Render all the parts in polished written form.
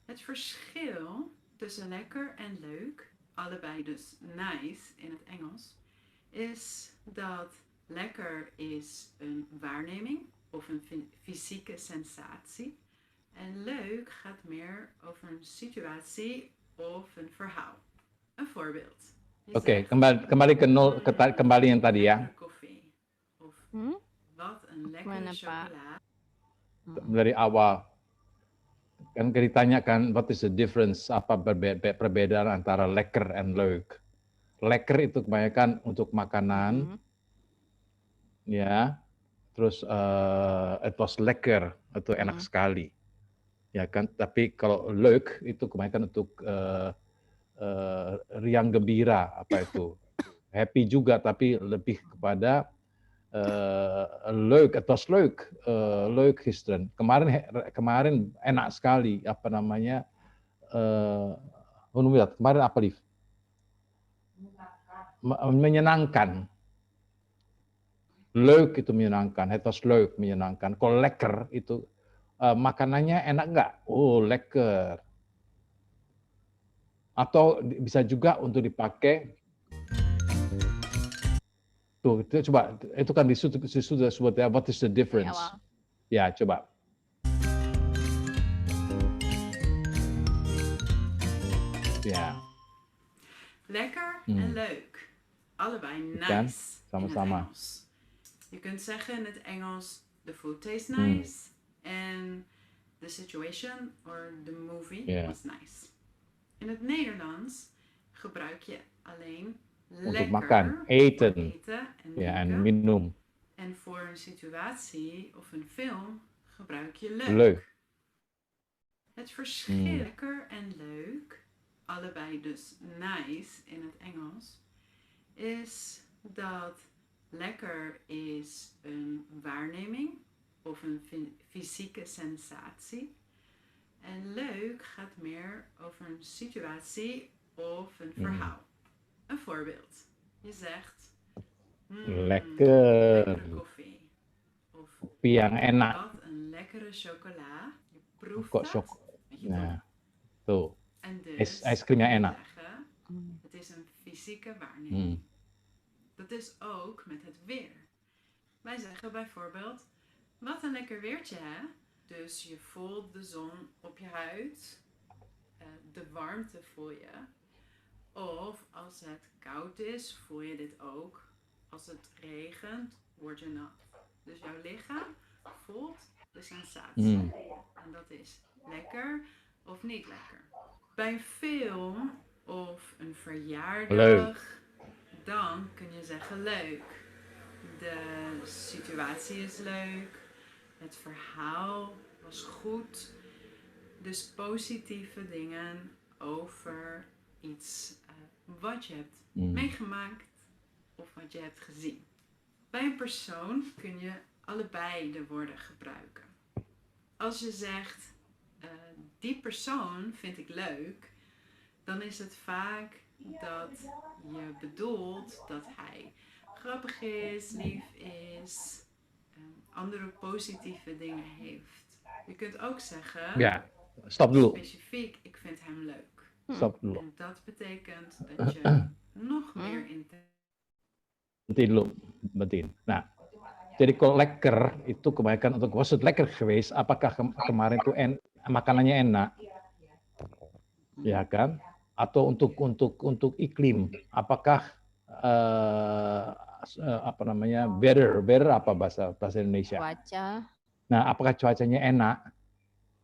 Het verschil tussen lekker en leuk, allebei dus nice in het Engels, is dat lekker is een waarneming of een fysieke sensatie. En leuk gaat meer over een situatie of een verhaal. Een voorbeeld. Je Oke, zegt, kembali ke nol, kembali yang tadi ya. lekker koffie. Of wat een lekkere Gimana, Pak? chocola. Dari awal kan ditanyakan what is the difference, apa perbedaan antara lekker and leuk. Lekker itu kebanyakan untuk makanan, ya. Terus it was lekker, itu enak sekali, ya kan. Tapi kalau leuk itu kebanyakan untuk riang gembira, apa itu, happy juga, tapi lebih kepada leuk, het was leuk, leuk gisteren. Kemarin enak sekali, apa namanya, hoe noem je dat? Kemarin apa, Lief? Menyenangkan. Leuk itu menyenangkan, het was leuk, menyenangkan. Kalau lekker itu makanannya enak nggak? Oh, lekker. Atau bisa juga untuk dipakai, tuh coba, itu kan sudah sebut ya, what is the difference? Ya, coba. Ya. Lekker en leuk. Allebei Kan? nice in het Sama-sama. Engels. Je kunt zeggen in het Engels, the food tastes nice and the situation or the movie was nice. In het Nederlands gebruik je alleen Untuk lekker makan, voor eten, eten en ya, en drinken. minum. En voor een situatie of een film gebruik je leuk. Leuk. Het verschil lekker en leuk, allebei dus nice in het Engels, is dat lekker is een waarneming of een fysieke sensatie. En leuk gaat meer over een situatie of een verhaal. Een voorbeeld. Je zegt, lekker. lekkere koffie. Of Kopi yang enak. wat een lekkere chocola. Je proeft Kok dat. nah, tuh. En dus Ijskrimnya enak. zeggen, het is een fysieke waarneming. Dat is ook met het weer. Wij zeggen bijvoorbeeld, wat een lekker weertje hè. Dus je voelt de zon op je huid, de warmte voel je. Of als het koud is, voel je dit ook. Als het regent, word je nat. Dus jouw lichaam voelt de sensatie. En dat is lekker of niet lekker. Bij een film of een verjaardag, leuk. Dan kun je zeggen leuk. De situatie is leuk. Het verhaal was goed. Dus positieve dingen over iets wat je hebt meegemaakt of wat je hebt gezien. Bij een persoon kun je allebei de woorden gebruiken. Als je zegt, die persoon vind ik leuk, dan is het vaak dat je bedoelt dat hij grappig is, lief is, andere positieve dingen heeft. Je kunt ook zeggen, ja, stop dulu. Specifiek, ik vind hem leuk. Stop dulu. En dat betekent dat je nog meer Berhenti dulu, berhentiin. Nah, jadi kalau lekker itu kebanyakan untuk was het lekker geweest, apakah kemarin tuh makanannya enak, ya kan? Atau untuk iklim, apakah apa namanya, weather apa bahasa Indonesia? Cuaca. Nah, apakah cuacanya enak,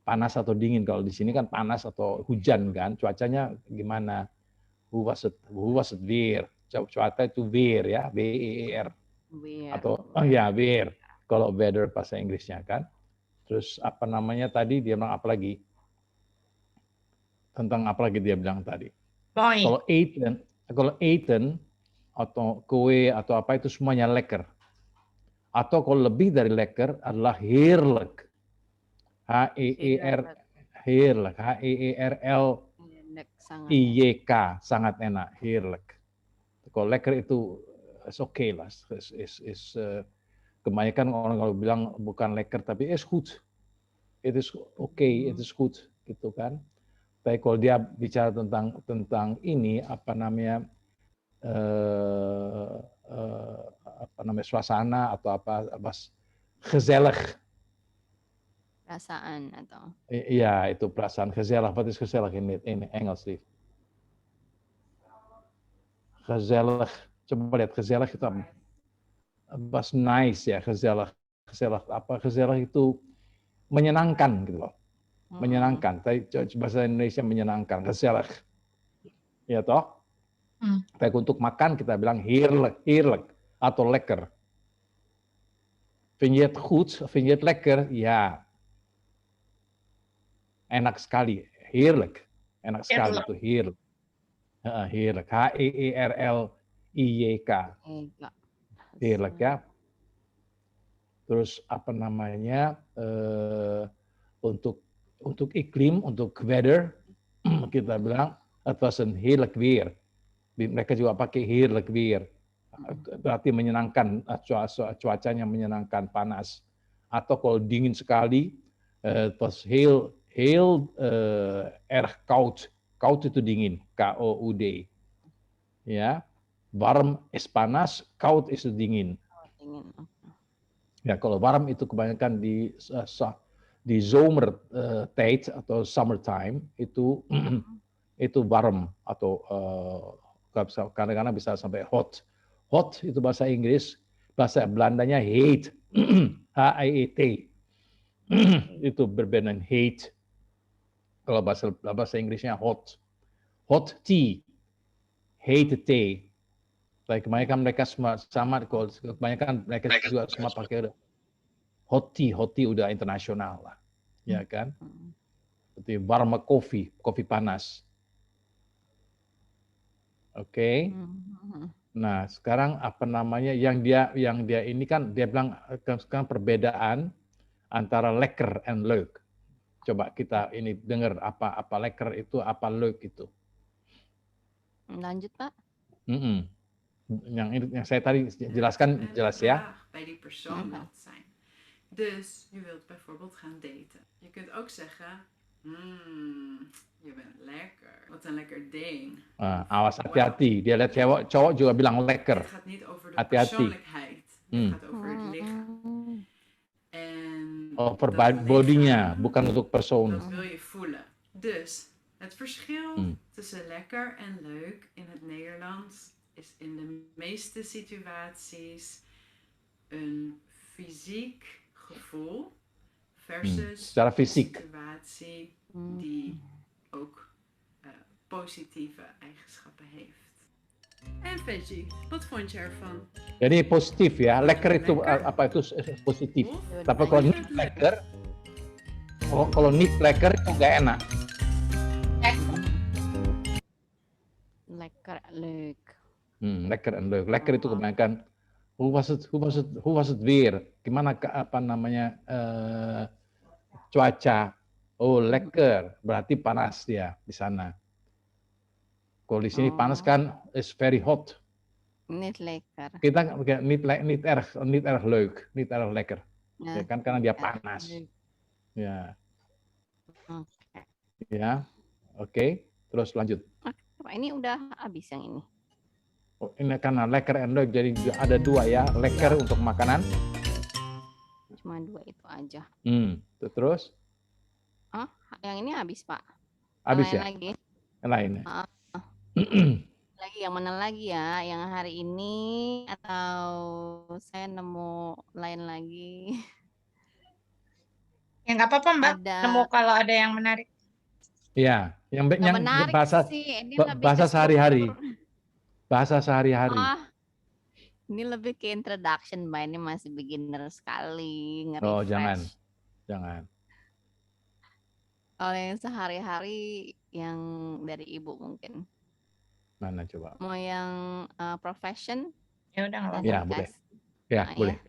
panas atau dingin? Kalau di sini kan panas atau hujan kan, cuacanya gimana? Hoe was het weer? Cuaca itu weer ya, W-E-E-R. Atau ya weer, kalau weather bahasa Inggrisnya kan. Terus apa namanya tadi, dia bilang apa lagi? Tentang apa lagi dia bilang tadi? Kalau eten atau kue atau apa itu semuanya lekker. Atau kalau lebih dari lekker adalah heerlijk. H-E-E-R, heerlijk. H-E-E-R-L-I-Y-K, sangat enak, heerlijk. Kalau lekker itu is oké lah, kebanyakan orang kalau bilang bukan lekker tapi is goed, it is oké, it is goed, gitu kan. Tapi kalau dia bicara tentang ini apa namanya suasana atau apa gezellig. Perasaan atau Iya, itu perasaan gezellig. Wat is gezellig in Engels, lief? Gezellig. Coba lihat gezellig itu apa? Was nice ya, gezellig. Gezellig apa? Gezellig itu menyenangkan gitu loh. Menyenangkan. Tapi bahasa Indonesia menyenangkan, gezellig. Ya toh? Tapi untuk makan kita bilang heerlijk atau lekker. Vind je het goed? Vind je het lekker? Ja. Enak sekali. Heerlijk. Enak sekali itu heerlijk. Heerlijk. Heerlijk. Heerlijk ya. Terus apa namanya untuk iklim, untuk weather kita bilang het was een heerlijk weer. Mereka juga pakai heerlijk weer. Berarti menyenangkan, cuacanya menyenangkan, panas. Atau kalau dingin sekali, het was heel erg koud. Koud itu dingin, K-O-U-D. Ya, warm is panas, koud is dingin. Ya, kalau warm itu kebanyakan di zomertijd atau summertime itu warm atau kadang-kadang bisa sampai hot. Hot itu bahasa Inggris, bahasa Belandanya heet, H-E-E-T. Itu berbeda dengan heat. Kalau bahasa Inggrisnya hot. Hot tea, heat tea. Kebanyakan mereka sama, kebanyakan mereka juga semua pakai hot tea udah internasional lah, ya kan? Seperti warme kopi panas. Oke. Nah, sekarang apa namanya yang dia ini kan dia bilang sekarang perbedaan antara lekker and leuk. Coba kita ini dengar apa lekker itu, apa leuk itu. Lanjut, Pak. Yang saya tadi jelaskan jelas ya. Bij die persoon wilt zijn. Dus je wilt bijvoorbeeld gaan daten. Je kunt ook zeggen, je bent lekker. Wat een lekker ding. Awas hati-hati. Dia lihat cowok juga bilang lekker. Het gaat niet over de hati-hati. persoonlijkheid. Het gaat over het lichaam. En over bodinya, bukan untuk persoon. Dat wil je voelen. Dus het verschil tussen lekker en leuk in het Nederlands is in de meeste situaties een fysiek gevoel versus secara fysiek. een situatie die ook positieve eigenschappen heeft. En Veggie, wat vond je ervan? Jadi positif ya, lekker itu apa itu positif. Tapi kalau niet lekker, kalau niet lekker itu nggak enak. Lekker, leuk. Lekker en leuk. Lekker itu kebanyakan hoe was het weer? Gimana apa namanya cuaca? Oh, lekker. Berarti panas dia di sana. Kalau di sini panas kan is very hot. Niet lekker. Kita niet erg leuk, niet erg lekker. Ya kan karena dia panas. Ya. Oke. Ya. Oke. Terus lanjut. Pak, ini udah habis yang ini. Oh, ini karena lekker and leuk, jadi ada dua ya, lekker untuk makanan. Cuma dua itu aja. Terus? Yang ini habis, Pak. Habis ya? Lagi. Yang lain ya? Lagi yang mana lagi ya? Yang hari ini atau saya nemu lain lagi? Ya nggak apa-apa Mbak, nemu kalau ada yang menarik. Iya, yang menarik bahasa sih. Ini bahasa sehari-hari. Bahasa sehari-hari. Ini lebih ke introduction, Mbak. Ini masih beginner sekali. Oh, jangan. Kalau yang sehari-hari yang dari Ibu mungkin. Mana coba? Mau yang profession? Ya udah nggak apa-apa. Ya, boleh. Ya, boleh. Ya.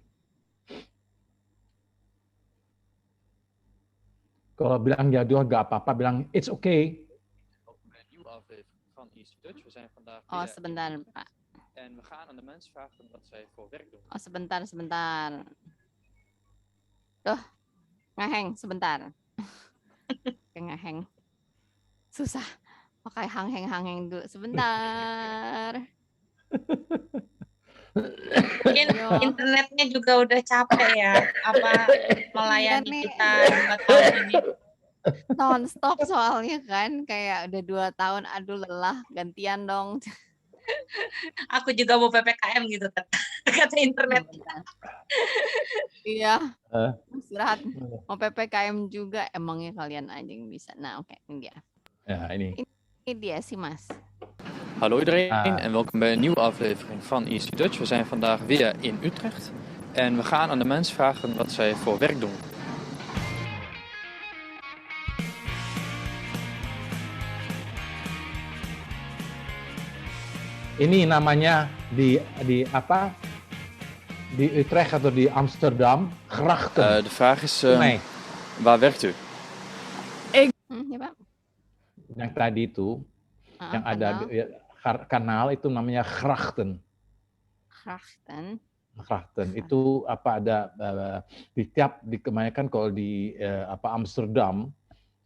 Kalau bilang ya dua nggak apa-apa, bilang it's okay. Oh, sebentar, Pak. En we gaan aan de mensen vragen wat zij voor werk doen. Oh, sebentar. Tuh, ngeheng sebentar. Ngeheng. Susah. Pakai hang-heng dulu sebentar. Mungkin Ayo. internetnya juga udah capek ya, apa Iya melayani nih, kita 2 tahun ini. nonstop soalnya kan kayak udah 2 tahun, aduh lelah, gantian dong. Aku juga mau PPKM gitu kata internet. Benar. Iya, Eh, istirahat. Mau PPKM juga, emangnya kalian aja yang bisa. Nah, oke, ini dia. Ya, ini. Ini dia sih, Mas. Hallo iedereen Ah. en welkom bij een nieuwe aflevering van Easy Dutch. We zijn vandaag weer in Utrecht en we gaan aan de mensen vragen wat zij voor werk doen. Ini namanya di apa? Di Utrecht atau di Amsterdam, grachten. De vraag is, Sungai. waar werkt u? Ya, Pak. Yang tadi itu, yang ada kanal itu namanya grachten. Grachten itu apa ada di kebanyakan kalau di Amsterdam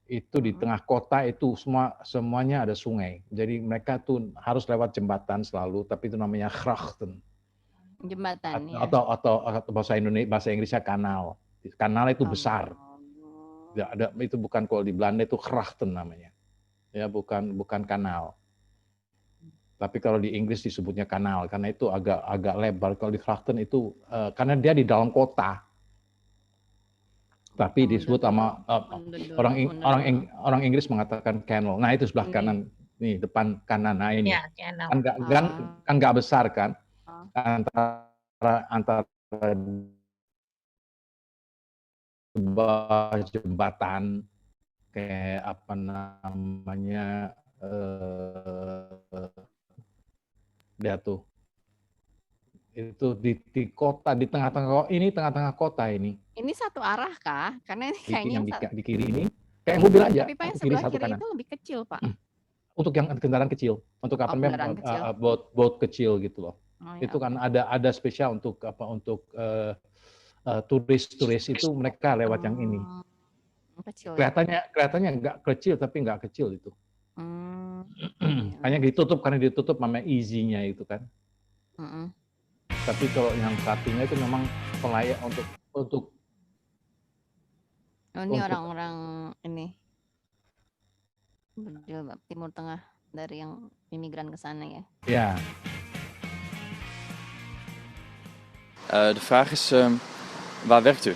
itu di tengah kota itu semuanya ada sungai. Jadi mereka tuh harus lewat jembatan selalu, tapi itu namanya grachten. Jembatan ya. Atau bahasa Inggrisnya kanal. Kanal itu besar. Ya, itu bukan kalau di Belanda itu grachten namanya. Ya, bukan kanal. Tapi kalau di Inggris disebutnya kanal karena itu agak lebar. Kalau di grachten itu karena dia di dalam kota. Tapi disebut sama orang Inggris mengatakan canal. Nah, itu sebelah kanan nih, depan kanan. Nah, ini. Ya, canal. Kan nggak besar kan? Antara sebuah jembatan kayak apa namanya lihat tuh itu di kota di tengah-tengah kota ini. Ini satu arah kah? Karena ini kayaknya di kiri ini kayak mobil aja. Tapi Pak yang sebelah kiri itu lebih kecil, Pak. Untuk yang kendaraan kecil, untuk apa namanya boat kecil gitu loh. Itu kan ada spesial untuk turis itu mereka lewat yang ini. Kecil. Kelihatannya nggak kecil tapi nggak kecil itu. Hanya ditutup karena ditutup namanya easy-nya itu kan. Tapi kalau yang satunya itu memang pelayak untuk ini orang-orang ini berjilbab Timur Tengah dari yang imigran ke sana ya. Ja. De vraag is, waar werkt u?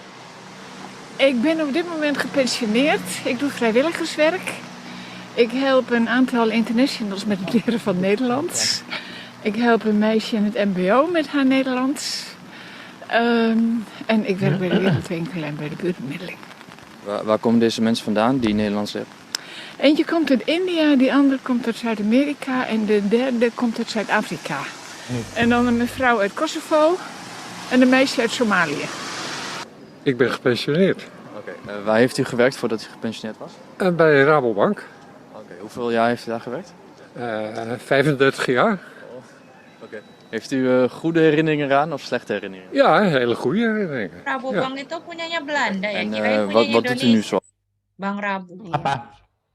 Ik ben op dit moment gepensioneerd. Ik doe vrijwilligerswerk. Ik help een aantal internationals met het leren van Nederlands. Ik help een meisje in het mbo met haar Nederlands. En ik werk bij de Wereldwinkel en bij de buurtbemiddeling. Waar komen deze mensen vandaan die Nederlands hebben? Eentje komt uit India, die andere komt uit Zuid-Amerika en de derde komt uit Zuid-Afrika. En dan een mevrouw uit Kosovo en een meisje uit Somalië. Ik ben gepensioneerd. Oké. Waar heeft u gewerkt voordat u gepensioneerd was? Bij Rabobank. Oké. Hoeveel jaar heeft u daar gewerkt? 35 jaar. Oké. Heeft u goede herinneringen aan of slechte herinneringen? Ja, hele goede herinneringen. Rabobank itu punyanya Belanda ya, En kirain punyanya wat doet u nu Indonesia. zo? Bang Rabu. Apa?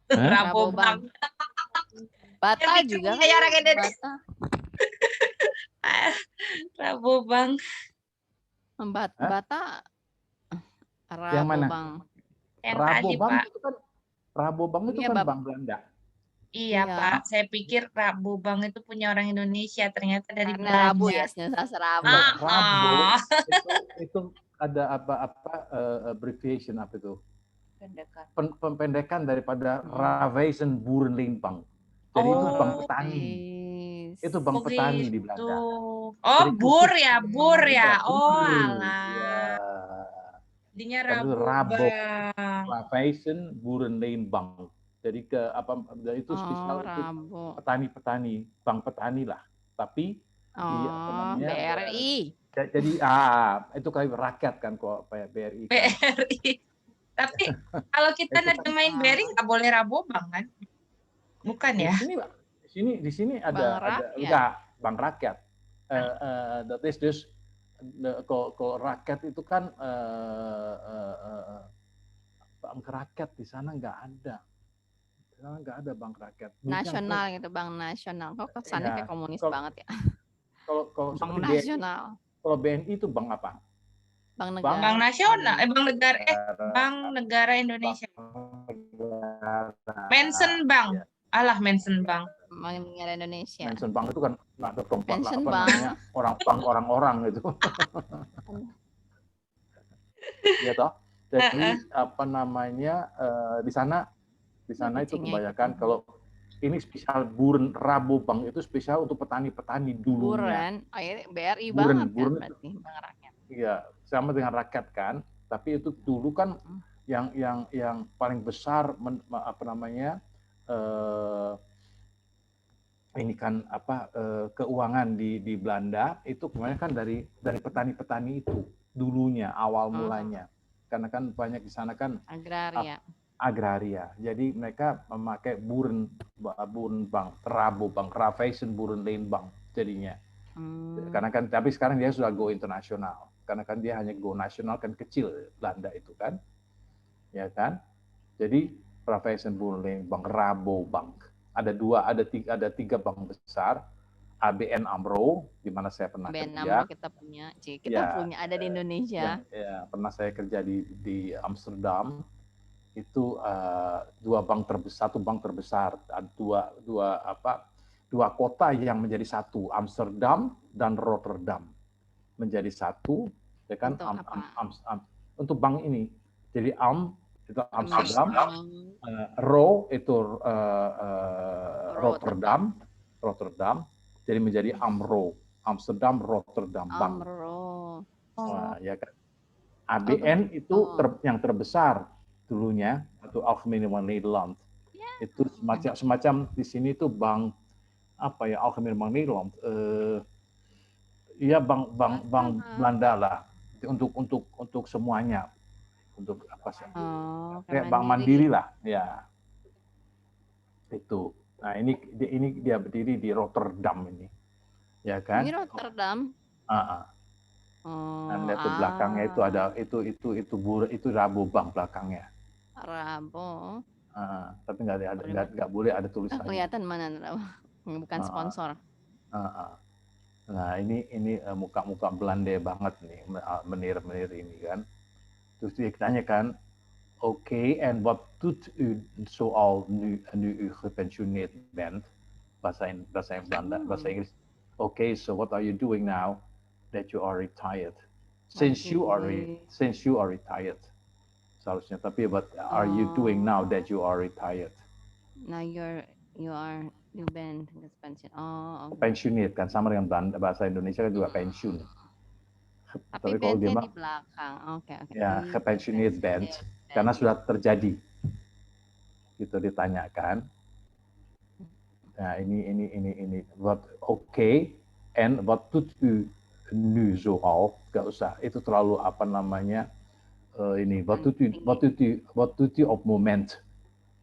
Rabobank. Bata juga kan orang Indonesia. Rabobank. Bata. Yang mana? Yang tadi, Pak. Rabobank itu kan bank Belanda. Iya, Pak. Saya pikir Rabobank itu punya orang Indonesia, ternyata dari Belanda. Rabu ya, Rabu. Rabu itu ada abbreviation apa itu? Pempendekan daripada Raiffeisen Boerenleenbank. Jadi itu bank petani. Itu bank petani di Belanda. Oh, bur ya. Oh, alah. Jadinya Rabobank. Raiffeisen Boerenleenbank. Jadi itu spesial untuk petani-petani, bank petani lah. Tapi BRI. Jadi itu kayak rakyat kan kok BRI. Kan. BRI. Tapi kalau kita nerjemahin BRI nggak boleh Rabobank kan? Bukan ya? Di sini ada enggak bank rakyat. That is dus kalau rakyat itu kan bank rakyat di sana nggak ada. nggak ada bank rakyat. Duitnya Nasional gitu, bank nasional. Kok kesannya ya kayak komunis kalau banget ya? kalau Bank seperti BNI, nasional, kalau BNI itu bank apa? bank Bank Bank negara. nasional, Bank Negara Bank Indonesia. negara. Mensen Bank. Ya, Alah, Mensen Bank. Bank negara Indonesia. mention bank itu kan nggak ada perempuan Pension apa bank. namanya orang-orang gitu. Ya toh. Jadi apa namanya di sana itu Kucingnya kebanyakan ikutan. kalau ini spesial Buren Rabobank itu spesial untuk petani-petani dulunya. Buren, oh ya BRI Buren, banget kan Buren berarti bank rakyat. Iya, sama dengan rakyat kan. Tapi itu dulu kan yang paling besar apa namanya ini kan apa keuangan di Belanda itu kebanyakan kan dari petani-petani itu dulunya awal mulanya. Karena kan banyak di sana kan Agraria. agraria. Jadi mereka memakai Buren Bank, Rabobank, Raiffeisen Bank jadinya. Karena kan tapi sekarang dia sudah go internasional. Karena kan dia hanya go nasional kan kecil Belanda itu kan. Ya kan? Jadi Raiffeisen Bank, Rabobank. Ada tiga bank besar, ABN AMRO di mana saya pernah ABN kerja. AMRO kita punya, kita punya ada di Indonesia. Ya, pernah saya kerja di Amsterdam. Itu satu bank terbesar, dua kota yang menjadi satu, Amsterdam dan Rotterdam menjadi satu, ya kan? Untuk bank ini, jadi itu Amsterdam, Ro itu Rotterdam, jadi menjadi AMRO, Amsterdam Rotterdam Bank. Wah, ya kan? ABN itu yang terbesar dulunya, atau Algemene Bank Nederland. Itu semacam di sini itu bank apa ya, Algemene Bank Nederland. Iya bank Belanda lah untuk semuanya. Untuk apa sih? Kayak Bank Mandiri lah, ya. Itu. Nah, ini dia berdiri di Rotterdam ini. Ya kan? Ini Rotterdam. Dan lihat ke belakangnya itu ada itu Rabobank belakangnya. Rabo. Tapi nggak boleh ada tulisannya. Kelihatan mana Rabo? Bukan sponsor. Nah ini muka-muka Belanda banget nih, menir ini kan. Terus dia tanya kan, oké, en wat doet u zoal nu u gepensioneerd bent? Bahasa Belanda, bahasa Inggris. Okay, so what are you doing now that you are retired? Since you are retired. Seharusnya, tapi what are you doing now that you are retired? Now you've been pension. Okay. Pensiunir kan sama dengan bahasa Indonesia kan juga pensiun. Tapi kalau dia di belakang. Oke. Ya, gepensioneerd bent karena sudah terjadi. Gitu ditanyakan. Nah, ini wat en wat doet u nu zoal? Gak usah, itu terlalu apa namanya ini. Wat doet u op het moment?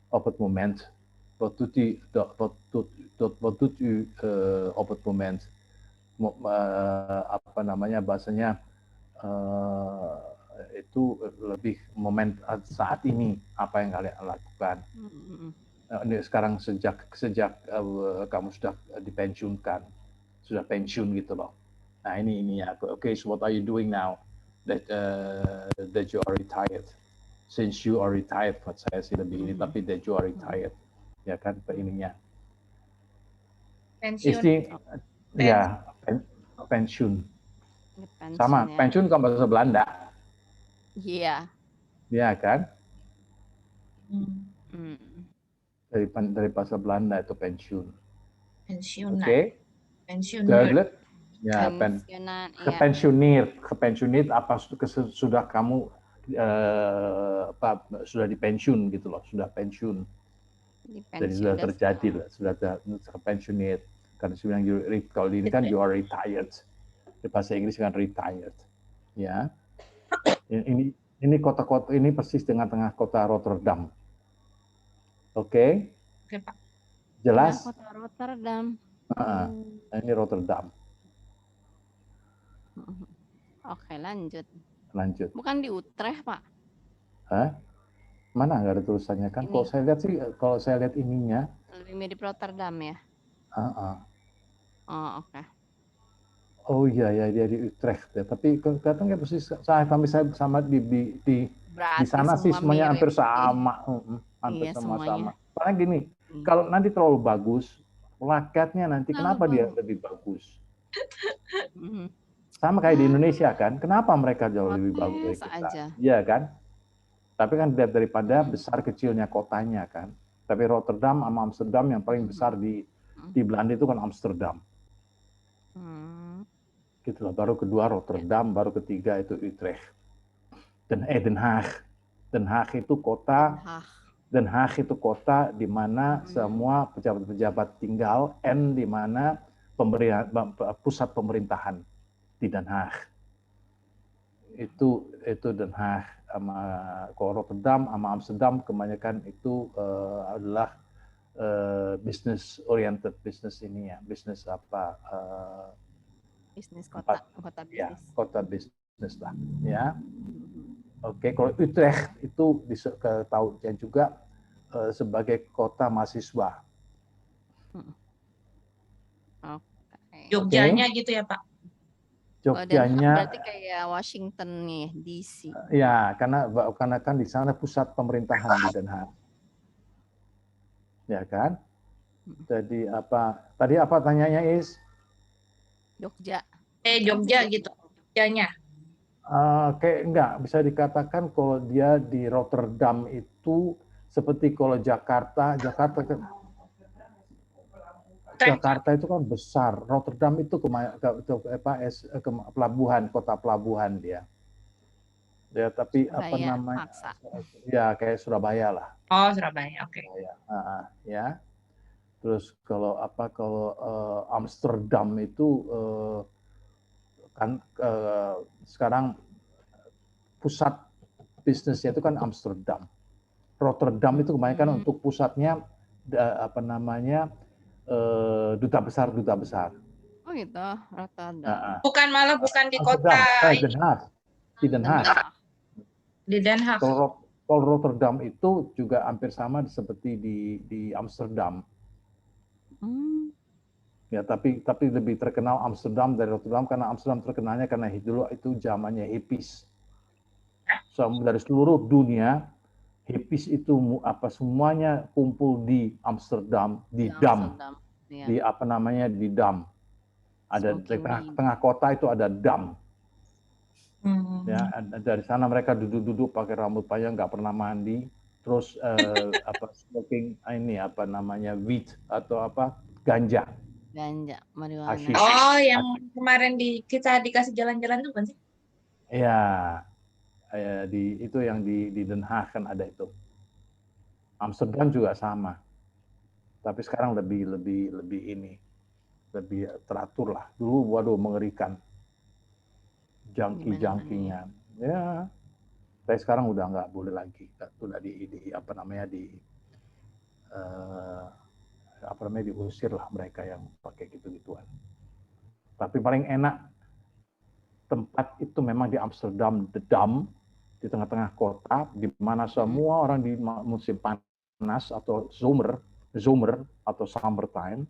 Op het moment. Wat doet u op het moment? Apa namanya bahasanya itu lebih moment saat ini apa yang kalian lakukan. Sekarang sejak kamu sudah dipensiunkan, sudah pensiun gitu loh. Nah ini ya. Okay, so what are you doing now that you are retired? Since you are retired, buat saya sih lebih ini, tapi that you are retired, ya kan ininya. Pensiun. Ya, pensiun. Sama, ya. pensiun kan bahasa Belanda. Iya. Iya kan? Dari bahasa Belanda itu pensiun. Pensiunan. Oke. Duidelijk? Ya, gepensioneerd apa sudah kamu sudah dipensiun gitu loh, sudah pensiun. Jadi sudah terjadi lah, sudah pensioneerd. Karena sebenarnya kalau ini kan you are retired. Di bahasa Inggris kan retired. Ya. Ini kota-kota ini persis tengah-tengah kota Rotterdam. Oke, Pak. Jelas? Kota Rotterdam. Ini Rotterdam. Oke, lanjut. Lanjut. Bukan di Utrecht, Pak? Hah? Mana nggak ada tulisannya kan? Ini. Kalau saya lihat sih, kalau saya lihat ininya, Lebih mirip Rotterdam ya? Oh, oke. oh iya ya dia di Utrecht ya. Tapi kelihatan nggak persis saya sama di Berarti sana sih semua semuanya hampir mirip. sama, hampir Iya, sama-sama. semuanya. Karena gini, Iya. kalau nanti terlalu bagus, plakatnya nanti kenapa dia lebih bagus? Mhm. Sama kayak di Indonesia kan, kenapa mereka jauh lebih bagus dari Protes kita? aja. Iya kan? Tapi kan dilihat daripada besar kecilnya kotanya kan. Tapi Rotterdam sama Amsterdam yang paling besar di Belanda itu kan Amsterdam. Gitu loh. Baru kedua Rotterdam, baru ketiga itu Utrecht. Den Haag. Den Haag itu kota Den Haag itu kota di mana semua pejabat-pejabat tinggal, di mana pusat pemerintahan di Den Haag. Itu Den Haag. Sama Rotterdam sama Amsterdam kebanyakan itu adalah business oriented, bisnis ini ya, bisnis apa? Bisnis kota bisnis. Ya, kota bisnis lah, ya. Oke, kalau Utrecht itu diketahui juga sebagai kota mahasiswa. Jogjanya gitu ya Pak? Jogjanya. Berarti kayak Washington nih, DC. Ya, karena kan di sana pusat pemerintahan di Den Haag. Ya kan? Jadi tadi apa tanyanya Is? Jogja. Jogja gitu, Jogjanya. Kayak enggak, bisa dikatakan kalau dia di Rotterdam itu seperti kalau Jakarta itu kan besar. Rotterdam itu pelabuhan, kota pelabuhan dia. Ya, tapi apa namanya? Ya, kayak Surabaya lah. Oh, Surabaya, oke. Ya. Terus kalau Amsterdam itu kan sekarang pusat bisnisnya itu kan Amsterdam. Rotterdam itu kebanyakan untuk pusatnya duta besar. Oh gitu, Rotterdam. Bukan di kota Den Haag. Di Den Haag. Di Den Haag. Kalau Rotterdam itu juga hampir sama seperti di Amsterdam. Ya, tapi lebih terkenal Amsterdam dari Rotterdam karena Amsterdam terkenalnya karena dulu itu zamannya hippies. Dari seluruh dunia hippies itu semuanya kumpul di Amsterdam, di Dam. Di di Dam. Ada di tengah kota itu ada Dam. Ya, dari sana mereka duduk-duduk pakai rambut panjang, nggak pernah mandi, terus smoking weed atau ganja. Marijuana. Oh, yang kemarin kita dikasih jalan-jalan tuh kan sih? Iya, itu yang di Den Haag kan ada itu. Amsterdam juga sama, tapi sekarang lebih teratur lah. Dulu waduh mengerikan, jangki-jangkinya. Ya, tapi sekarang udah nggak boleh lagi, udah diusir lah mereka yang pakai gitu-gituan. Tapi paling enak tempat itu memang di Amsterdam, the Dam, di tengah-tengah kota, di mana semua orang di musim panas atau zomer atau summertime,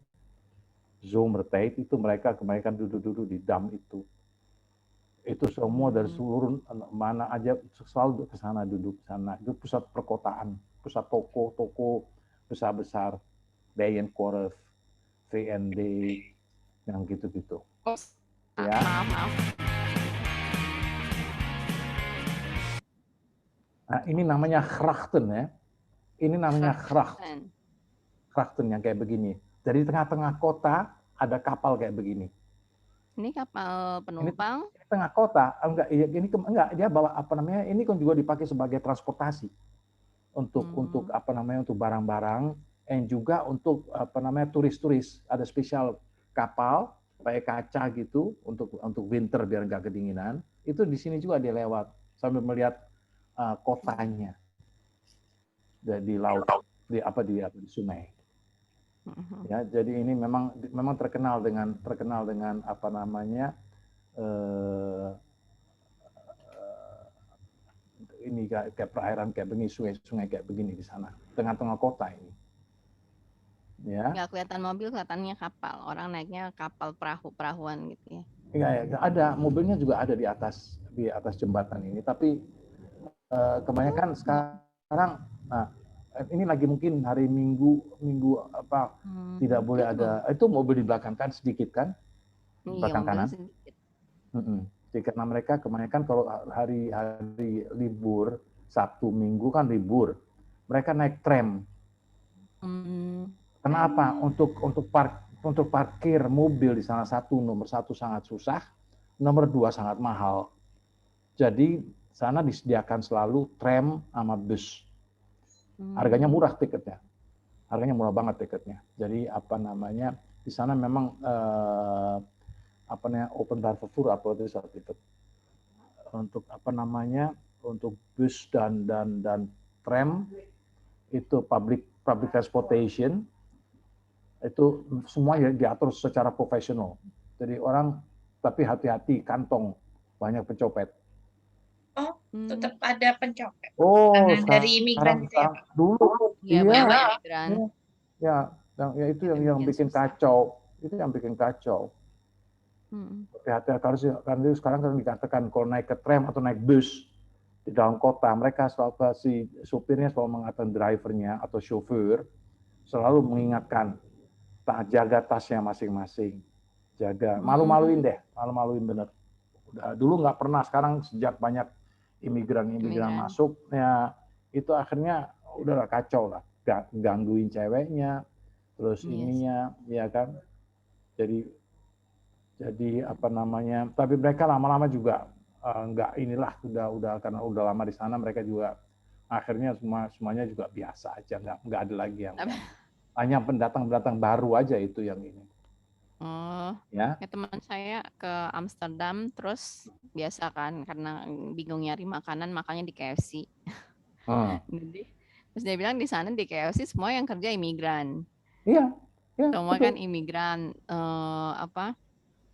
zomertijd itu mereka kebanyakan duduk-duduk di Dam itu. Itu semua dari seluruh mana aja selalu ke sana, duduk ke sana. Itu pusat perkotaan, pusat toko-toko besar-besar. Bijenkorf, VND, yang gitu-gitu. Ya. Maaf. Nah, ini namanya grachten ya. Ini namanya grachten. Grachten yang kayak begini. Jadi tengah-tengah kota ada kapal kayak begini. Ini kapal penumpang. Ini tengah kota, enggak dia bawa ini kan juga dipakai sebagai transportasi untuk untuk barang-barang. Dan juga untuk turis-turis, ada spesial kapal pakai kaca gitu untuk winter biar nggak kedinginan. Itu di sini juga dia lewat sambil melihat kotanya di laut, di sungai. Ya, jadi ini memang terkenal dengan ini kayak perairan kayak begini, sungai-sungai kayak begini di sana, tengah-tengah kota ini. Ya. Nggak kelihatan mobil, kelihatannya kapal. Orang naiknya kapal perahu-perahuan gitu ya. Iya, ya, ada mobilnya juga ada di atas jembatan ini, tapi kebanyakan sekarang, nah ini lagi mungkin hari Minggu apa tidak boleh ada, itu mobil di belakang kan sedikit kan, Iya, belakang kanan. sedikit. Jadi karena mereka kebanyakan kalau hari libur Sabtu Minggu kan libur, mereka naik tram. Kenapa? Untuk parkir mobil di sana nomor satu sangat susah, nomor 2 sangat mahal. Jadi sana disediakan selalu tram sama bus. Harganya murah tiketnya. Harganya murah banget tiketnya. Jadi apa namanya? Di sana memang open Darfur apa itu saat itu. Untuk apa namanya? Untuk bus dan tram itu public transportation itu semua diatur secara profesional. Jadi orang tapi hati-hati kantong banyak pencopet. Oh, tetap ada pencopet. Oh, Dari imigran itu ya, Pak? Dulu Iya, banyak imigran. Ya itu yang bikin kacau. Itu yang bikin kacau. Tapi hati-hati karena sekarang kan dikatakan kalau naik ke tram atau naik bus di dalam kota, mereka selalu si supirnya selalu mengatakan drivernya atau chauffeur selalu mengingatkan jaga tasnya masing-masing. Jaga, malu-maluin bener. Dulu nggak pernah, sekarang sejak banyak imigran masuk, ya itu akhirnya udahlah kacau lah, gangguin ceweknya, terus ininya, ya kan. Jadi apa namanya? Tapi mereka lama-lama juga nggak inilah, udah karena udah lama di sana, mereka juga akhirnya semuanya juga biasa aja, nggak ada lagi yang hanya pendatang baru aja itu yang ini. Ya. Teman saya ke Amsterdam terus biasa kan karena bingung nyari makanan makannya di KFC. Jadi terus dia bilang di sana di KFC semua yang kerja imigran. Iya. Semua kan imigran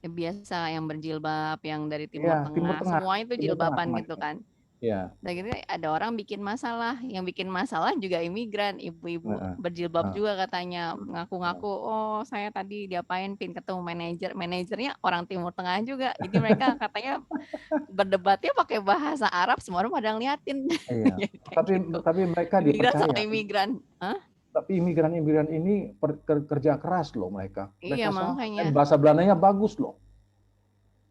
biasa yang berjilbab yang dari Timur Tengah. Semua itu jilbaban gitu kan. Iya. Dan gitu ada orang bikin masalah, yang bikin masalah juga imigran, ibu-ibu berjilbab juga katanya, ngaku-ngaku, oh saya tadi diapain ketemu manajernya orang Timur Tengah juga, jadi mereka katanya berdebatnya pakai bahasa Arab, semua orang pada ngeliatin. Iya. Tapi mereka dipercaya. Imigran. Tapi imigran ini kerja keras loh mereka. Iya makanya. Bahasa Belandanya bagus loh.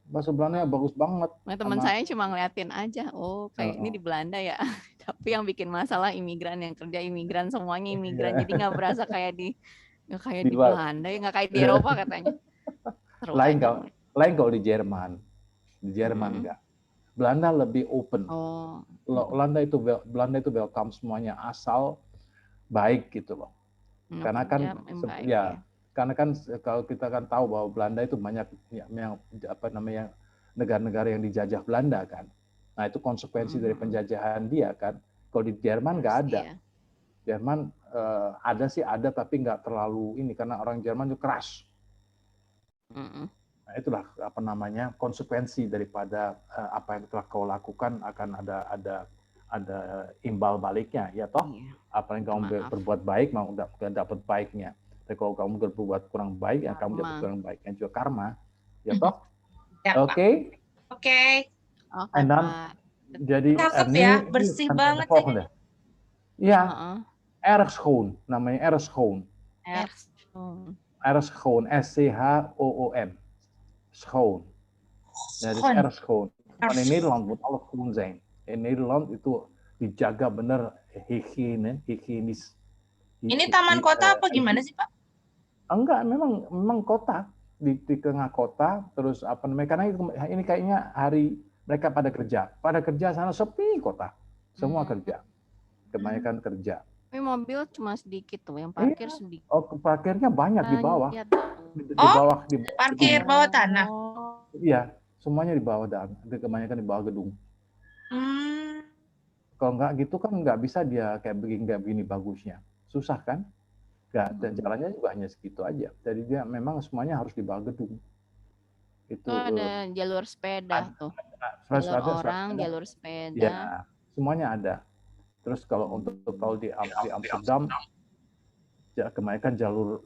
Bahasa Belandanya bagus banget. Nah, teman saya cuma ngeliatin aja, oh kayak ini di Belanda ya. Tapi yang bikin masalah imigran, yang kerja imigran semuanya imigran, jadi nggak berasa kayak di Belanda ya, nggak kayak di Eropa katanya. Lain kalau di Jerman nggak. Belanda lebih open. Belanda itu welcome semuanya asal baik gitu loh. Karena kan karena kan kalau kita kan tahu bahwa Belanda itu banyak yang negara-negara yang dijajah Belanda kan. Nah itu konsekuensi dari penjajahan dia kan. Kalau di Jerman nggak ada. Jerman ada tapi nggak terlalu ini karena orang Jerman itu keras. Nah itulah konsekuensi daripada apa yang telah kau lakukan akan ada imbal baliknya ya toh. Apa yang kamu berbuat baik mau dapat baiknya. Tapi kalau kamu berbuat kurang baik, ya kamu dapat kurang baiknya juga karma, ya toh? Oke. Jadi ya, bersih banget ya. Erg schoon, namanya erg schoon. Erg schoon, SCHOON, schoon. Jadi erg schoon. In Nederland moet alles groen zijn. In Nederland itu dijaga bener higienis. Ini taman kota apa gimana sih Pak? Enggak, memang kota di tengah kota. Terus karena ini kayaknya hari mereka pada kerja sana sepi kota, semua kerja, kebanyakan kerja. Tapi mobil cuma sedikit tuh, yang parkir sedikit. Oh, parkirnya banyak di bawah. Di parkir bawah tanah. Iya, semuanya di bawah dan kebanyakan di bawah gedung. Kalau nggak gitu kan nggak bisa dia kayak begini bagusnya, susah kan? Dan jalannya juga hanya segitu aja. Jadi dia memang semuanya harus di bawah gedung. Itu ada jalur sepeda tuh. Jalur sepeda. Ya, semuanya ada. Terus kalau di Amsterdam, kebanyakan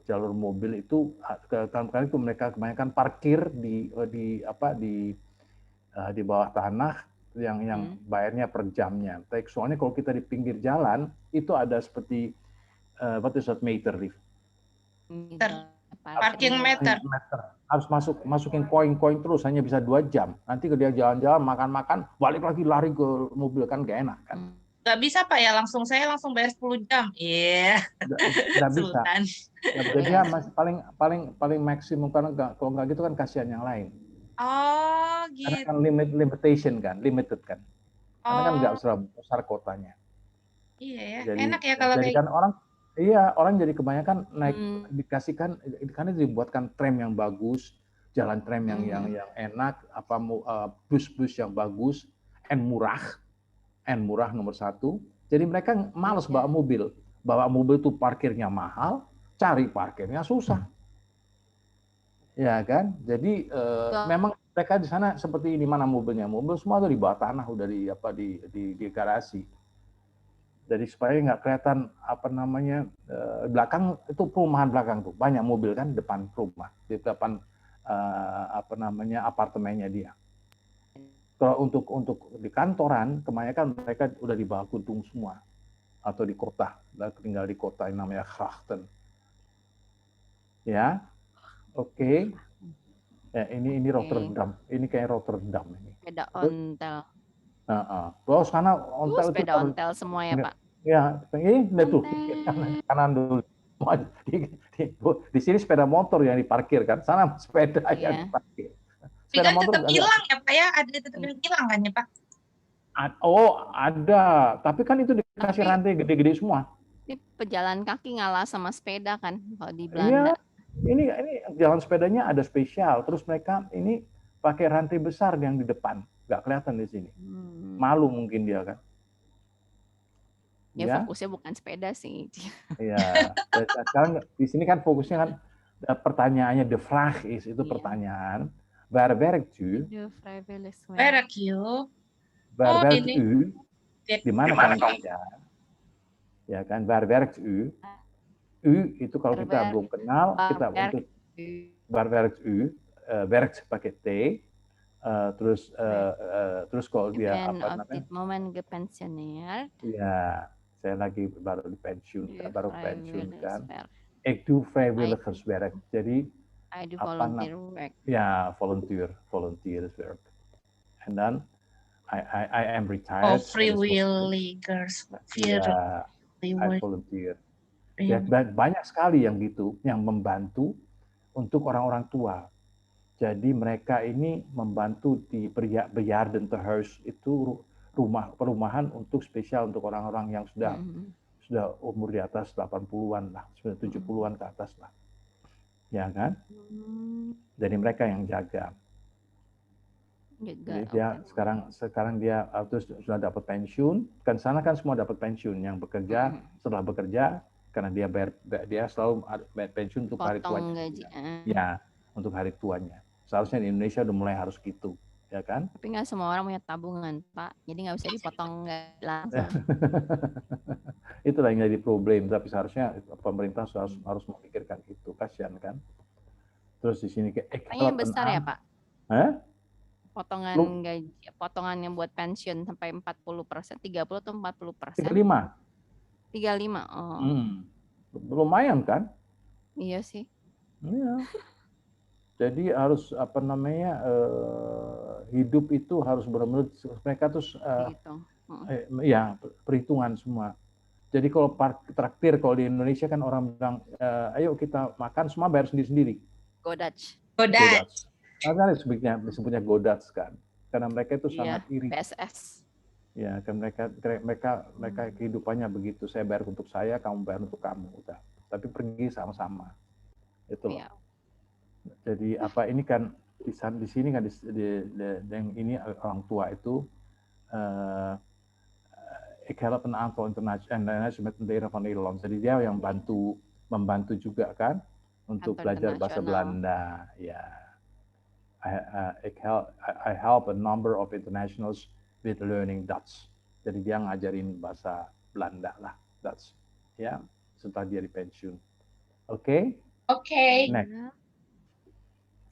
jalur mobil itu kadang-kadang itu mereka kebanyakan parkir di bawah tanah yang bayarnya per jamnya. Tapi soalnya kalau kita di pinggir jalan itu ada seperti what is that meter, Rif? Parking meter. Harus masukin koin terus, hanya bisa 2 jam. Nanti dia jalan-jalan, makan-makan, balik lagi lari ke mobil, kan gak enak kan? Nggak bisa Pak ya, saya langsung bayar 10 jam. Iya. Nggak bisa. Jadi ya paling maksimum, karena kalau nggak gitu kan kasihan yang lain. Oh gitu. Karena kan limited kan. Karena kan nggak besar kotanya. Iya ya, Jadi, enak ya kalau kayak kan orang jadi kebanyakan naik dikasihkan, karena dibuatkan tram yang bagus, jalan tram yang enak, bus-bus yang bagus, and murah nomor 1. Jadi mereka malas bawa mobil. Bawa mobil tuh parkirnya mahal, cari parkirnya susah. Ya kan? Jadi memang mereka di sana seperti ini, mana mobilnya? Mobil semua tuh di bawah tanah, udah di garasi. Jadi supaya nggak kelihatan belakang itu, perumahan belakang tuh banyak mobil kan, depan rumah, di depan apartemennya dia. Kalau untuk di kantoran, kebanyakan mereka udah di bawah gedung semua, atau di kota, tinggal di kota yang namanya Grachten. Ya, oke. Ya, ini Rotterdam, ini kayak Rotterdam ini. Sepeda ontel. Terus karena ontel itu sepeda ontel semua ya Pak. Ya, ini tuh kanan dulu. Di sini sepeda motor yang diparkir kan, sana sepeda yang diparkir. Tapi kan tetap hilang ya Pak ya, ada tetap hilang kan ya Pak? Oh ada, tapi kan itu dikasih rantai gede-gede semua. Ini pejalan kaki ngalah sama sepeda kan kalau di Belanda. Ini jalan sepedanya ada spesial, terus mereka ini pakai rantai besar yang di depan, nggak kelihatan di sini. Malu mungkin dia kan. Ya, fokusnya bukan sepeda sih. Iya. Sekarang di sini kan fokusnya kan pertanyaannya the vraag is, itu pertanyaan. Waar werkt u? Werk you. Waar werkt u? Di mana kamu kerja? Ya kan, waar werkt u? U itu kalau kita belum kenal, kita untuk waar werkt u? Werkt pakai T. Terus kalau dia apa namanya? Dit moment gepensioneerd. Ya, saya lagi baru pensiun kan. Ik doe vrijwilligerswerk. Jadi I do volunteer work. Ja, volunteerswerk. And then I am retired. Oh, vrijwilligers. Ja, I volunteer. Ya, banyak sekali yang gitu, yang membantu untuk orang-orang tua. Jadi mereka ini membantu di bejaardentehuis, itu perumahan untuk spesial untuk orang-orang yang sudah umur di atas 80-an lah, 70-an ke atas lah. Ya kan? Jadi mereka yang jaga. Jadi dia sekarang dia terus sudah dapat pensiun. Kan sana kan semua dapat pensiun, yang bekerja setelah bekerja, karena dia selalu pensiun untuk hari tuanya. Ya, untuk hari tuanya. Seharusnya di Indonesia udah mulai harus gitu, ya kan? Tapi nggak semua orang punya tabungan, Pak. Jadi nggak bisa dipotong langsung. Itulah yang jadi problem. Tapi seharusnya pemerintah harus memikirkan itu. Kasihan kan? Terus di sini kayaknya besar ya Pak? Potongan gaji, potongannya buat pensiun sampai 40%, 30 atau 40%? 35. 35. Oh. Lumayan kan? Iya sih. Iya. Jadi harus hidup itu harus benar-benar mereka terus ya perhitungan semua. Jadi kalau traktir, kalau di Indonesia kan orang bilang ayo kita makan, semua bayar sendiri-sendiri. Godats. Karena disebutnya godats kan. Karena mereka itu sangat iri. PSS. Ya, kan mereka kehidupannya begitu. Saya bayar untuk saya, kamu bayar untuk kamu, udah. Tapi pergi sama-sama. Itu loh. Yeah. Jadi ini kan di sini kan ini orang tua itu ik help een aantal internasionals met een daerah van Nederland. Jadi dia yang membantu juga kan untuk belajar bahasa Belanda. Ya, I help a number of internationals with learning Dutch. Jadi dia ngajarin bahasa Belanda lah. That's ya setelah dia di pensiun. Oke. Oke. Next. Iya.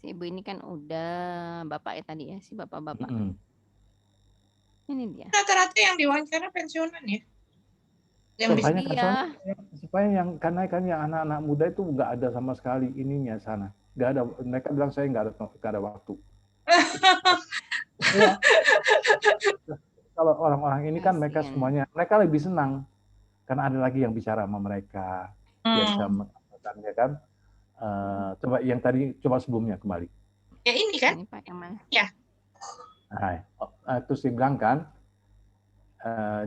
Si ibu ini kan udah bapak ya tadi ya, si bapak-bapak. Mm-mm. Ini dia. Rata-rata yang diwawancara pensiunan ya. Yang bisa Banyak kan Iya. soalnya supaya yang karena kan yang anak-anak muda itu nggak ada sama sekali ininya sana. Nggak ada. Mereka bilang saya nggak ada waktu. Iya. Kalau orang-orang ini kan mereka Kasian. semuanya mereka lebih senang karena ada lagi yang bicara sama mereka. Dia bisa mengatakan ya kan. Coba yang tadi coba sebelumnya kembali. Ya ini kan? Ini Pak yang mana? Hai. Terus dia bilang kan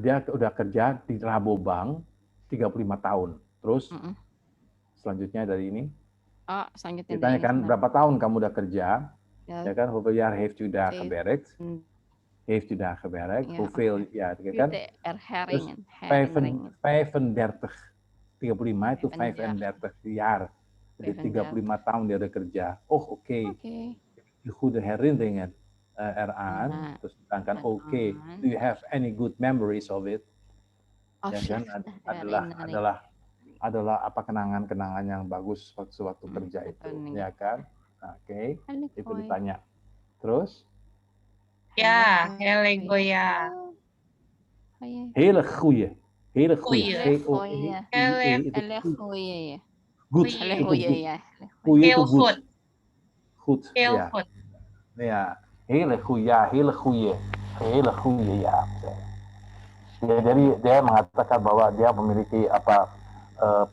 dia udah kerja di Rabobank 35 tahun. Terus selanjutnya dari ini Oh, selanjutnya ditanya kan berapa tahun kamu udah kerja? Ja. Ya kan, hoeveel jaar heeft u daar Oké. gewerkt? Heeft u daar gewerkt? Ja, Hoeveel oké. ya kan? Terus Herinneringen. 35 35 itu 35. 35 jaar. Jadi 35 tahun dia udah kerja. Oh, oké. Goede herinneringen eraan. Ja. Terus ditanya oké. Eraan. Do you have any good memories of it? Oh, Ya kan adalah apa kenangan-kenangan yang bagus waktu kerja itu, ya kan? Oke. Itu ditanya. Terus? Ya, hele goya. Hele goeie. Hele goeie. Hele goeie ya. Goed. Hele Itu goeie good. ya. Goeie itu Heel good. goed. Goed. Heel Ya. goed. Ya. Hele goeie. Ja, hele goeie. Hele goeie ya. Ya, jadi dia mengatakan bahwa dia memiliki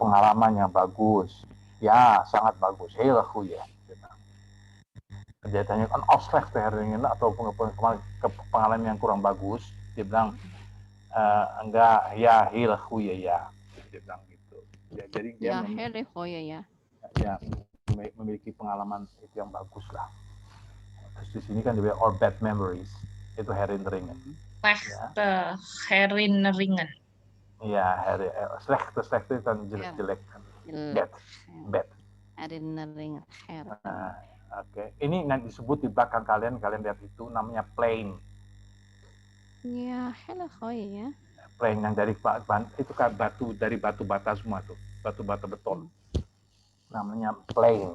pengalaman yang bagus. Ya, sangat bagus. Hele goeie. Dia tanya kan slechte herinneringen atau pengalaman yang kurang bagus. Dia bilang enggak, ya hele goeie ya. Dia bilang gitu. Ya, jadi dia hele goeie ya. Ya, memiliki pengalaman itu yang bagus lah. Terus di sini kan dia bilang or bad memories. Itu herinneringen. Slechte herinneringen. Iya, slechte itu kan jelek kan. Bad. Herinneringen. Oke. Ini yang disebut di belakang kalian lihat itu namanya plane. Ya, hele goeie ya. Plane yang dari itu kan dari batu bata semua tuh, batu bata beton. Namanya plane.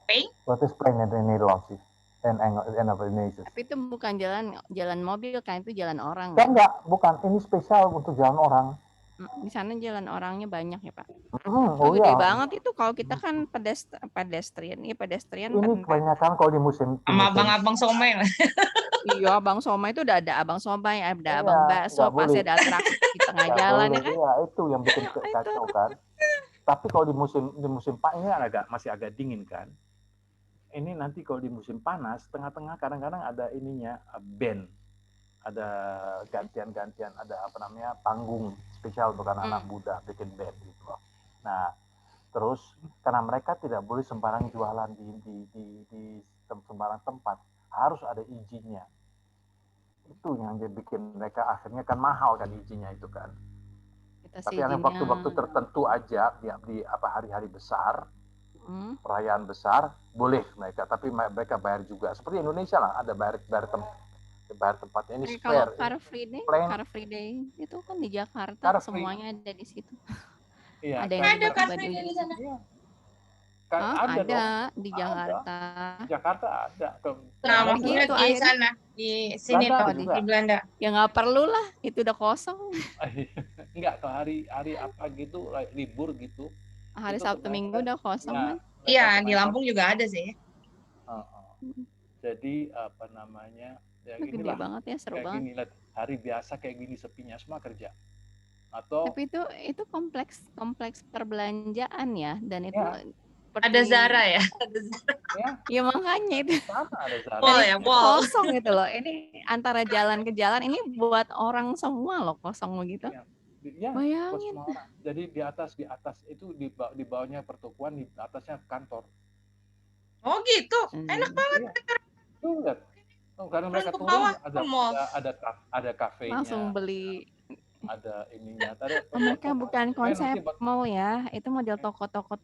Plane? Wat is plane in Nederlands sih? En Indonesia. Tapi itu bukan jalan mobil kan, itu jalan orang. Enggak, bukan. Ini spesial untuk jalan orang. Di sana jalan orangnya banyak ya Pak. Gede Banget itu kalau kita kan pedestrian. Ini ini kebanyakan kalau di musim sama abang-abang somai lah. Iya, abang somai itu udah ada abang somai, ada abang bakso, pasti ada atraksi di tengah jalan ya kan? Iya, itu yang bikin kacau kan. Tapi kalau di musim ini masih agak dingin kan. Ini nanti kalau di musim panas, tengah-tengah kadang-kadang ada ininya band. Ada gantian-gantian, ada panggung spesial untuk anak-anak muda bikin band gitu loh. Nah, terus karena mereka tidak boleh sembarang jualan di sembarang tempat, harus ada izinnya. Itu yang bikin mereka akhirnya kan mahal kan izinnya itu kan. Tapi ada waktu-waktu tertentu aja di hari-hari besar, perayaan besar boleh mereka, tapi mereka bayar juga. Seperti Indonesia lah, ada bayar tempatnya ini Kalau spare. Car Free Day itu kan di Jakarta semuanya ada di situ. Iya, ada Car Free Day di sana. Ada di Jakarta. Jakarta ada. Nah, maksudnya di sana, di sini tuh di Belanda. Ya nggak perlu lah, itu udah kosong. Enggak, kalau hari apa gitu, libur gitu. Hari Sabtu Minggu udah kosong kan? Iya, di Lampung juga ada sih. Jadi ya gede banget ya, seru banget. Gini, hari biasa kayak gini sepinya semua kerja. Tapi itu kompleks perbelanjaan ya, dan itu ada Zara ya. Ya makanya itu. Ada Zara. Kosong gitu loh. Ini antara jalan ke jalan ini buat orang semua loh kosong begitu. Ya, bayangin. Jadi di atas itu di bawahnya pertokoan, di atasnya kantor. Oh gitu, enak banget. Tuh lihat. Karena mereka turun ada kafenya. Langsung beli. Ada ininya. Mereka bukan konsep mall ya, itu model toko-toko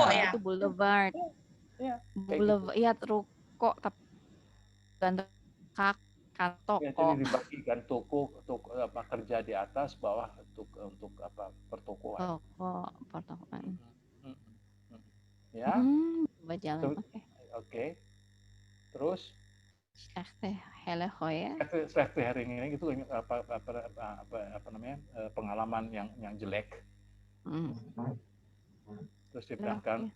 ya? Itu boulevard. Iya. Boulevard, iya ruko tapi Kan Ya, toko. jadi dibagikan toko apa kerja di atas, bawah untuk apa pertokoan. Toko pertokoan. Mm, mm, mm. Ya, Buat jalan. Oke. oke. Terus Slechte hele goeie. slechte herinnering itu apa namanya pengalaman yang jelek. Terus dibilangkan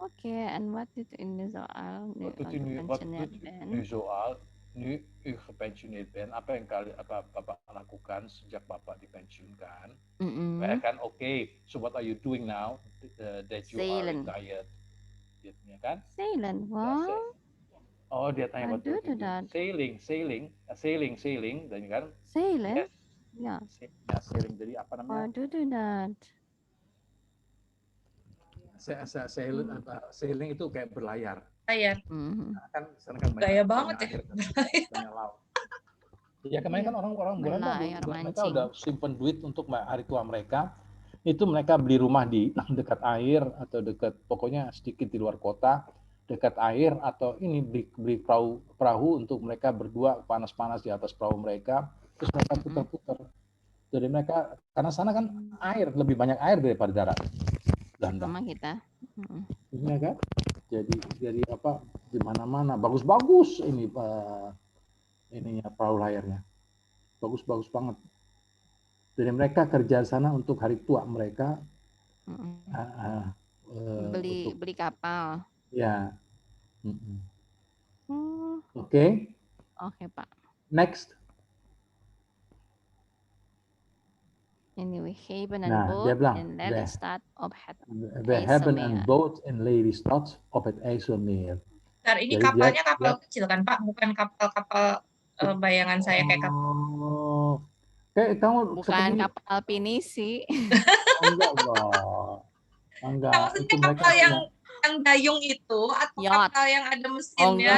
Oké, en wat doet u nu zoal nu gepensioneerd bent? nu zoal nu u gepensioneerd bent, apa yang Bapak lakukan sejak Bapak dipensiunkan? Ya kan, oke, so what are you doing now that you are retired? Gitu ya kan? Zeilen, wow. Oh, dia tanya What betul doe gitu. dat? Sailing, dan kan? Zeilen? Yes. Ja. Ya, sailing. Jadi apa namanya? What doe dat? Sailing itu kayak berlayar. Layar. Kan sana kan Gaya banget air, ya. banyak laut. Ya kemarin kan orang-orang Belanda mereka udah simpen duit untuk hari tua mereka. Itu mereka beli rumah di dekat air atau dekat pokoknya sedikit di luar kota, dekat air atau ini beli perahu untuk mereka berdua panas-panas di atas perahu mereka, terus mereka putar-putar. Jadi mereka karena sana kan air lebih banyak air daripada darat. Sama kita. Iya kan? Jadi apa di mana-mana bagus-bagus ini ininya perahu layarnya. Bagus-bagus banget. Jadi mereka kerja sana untuk hari tua mereka. Beli kapal. Ya. Oke. Oke, Pak. Next. En we hebben een boot in Lelystad op het IJsselmeer. We hebben een boot in Lelystad op het IJsselmeer. Bentar, ini kapalnya kapal kecil kan, Pak? Bukan kapal-kapal bayangan saya kayak kapal. Kamu bukan kapal pinisi. Enggak loh. Enggak. Maksudnya kapal yang dayung itu atau kapal yang ada mesinnya?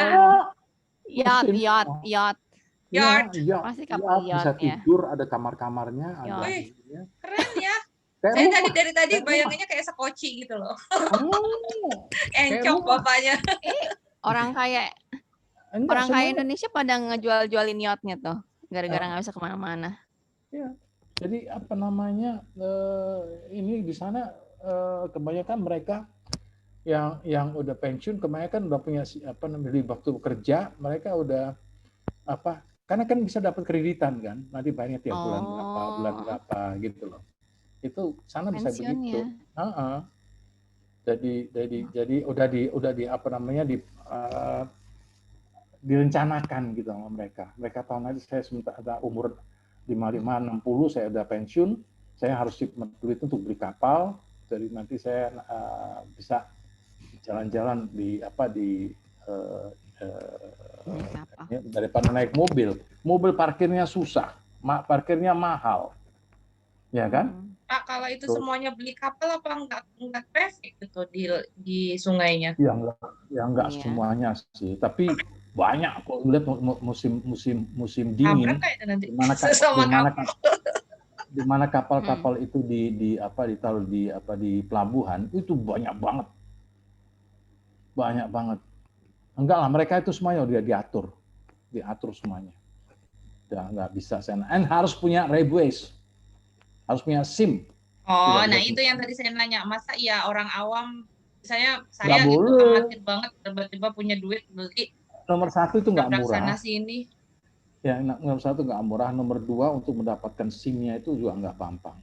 Yacht. Pasti kapal yacht bisa tidur, ada kamar-kamarnya. Wih, keren ya. Saya dari tadi bayanginnya kayak sekoci gitu loh. Encok bapaknya. Orang kaya Indonesia pada ngejual-jualin yachtnya tuh, gara-gara nggak bisa kemana-mana. Ya, jadi apa namanya ini di sana kebanyakan mereka yang udah pensiun, kebanyakan udah punya apa namanya waktu kerja, mereka udah apa? Karena kan bisa dapat kreditan kan, nanti bayarnya tiap bulan berapa gitu loh. Itu sana bisa begitu. Jadi udah di apa namanya direncanakan gitu sama mereka. Mereka tahu nanti saya ada umur 55, 60 saya udah pensiun, saya harus duit untuk beli kapal. Jadi nanti saya bisa jalan-jalan daripada naik mobil. Mobil parkirnya susah, parkirnya mahal, ya kan? Pak, kalau itu semuanya beli kapal apa enggak traffic gitu di sungainya? Ya enggak semuanya sih, tapi banyak kok lihat musim dingin. Di mana kapal-kapal itu ditaruh di pelabuhan itu banyak banget. Enggak lah, mereka itu semuanya udah diatur semuanya. Udah nggak bisa sana. And harus punya railways, harus punya SIM. Oh, nah itu yang tadi saya nanya, masa ya orang awam, saya gitu amatir banget tiba-tiba punya duit beli. Nomor 1 itu nggak murah. Sana sini. Ya, nomor 1 nggak murah. Nomor 2 untuk mendapatkan SIM-nya itu juga nggak gampang.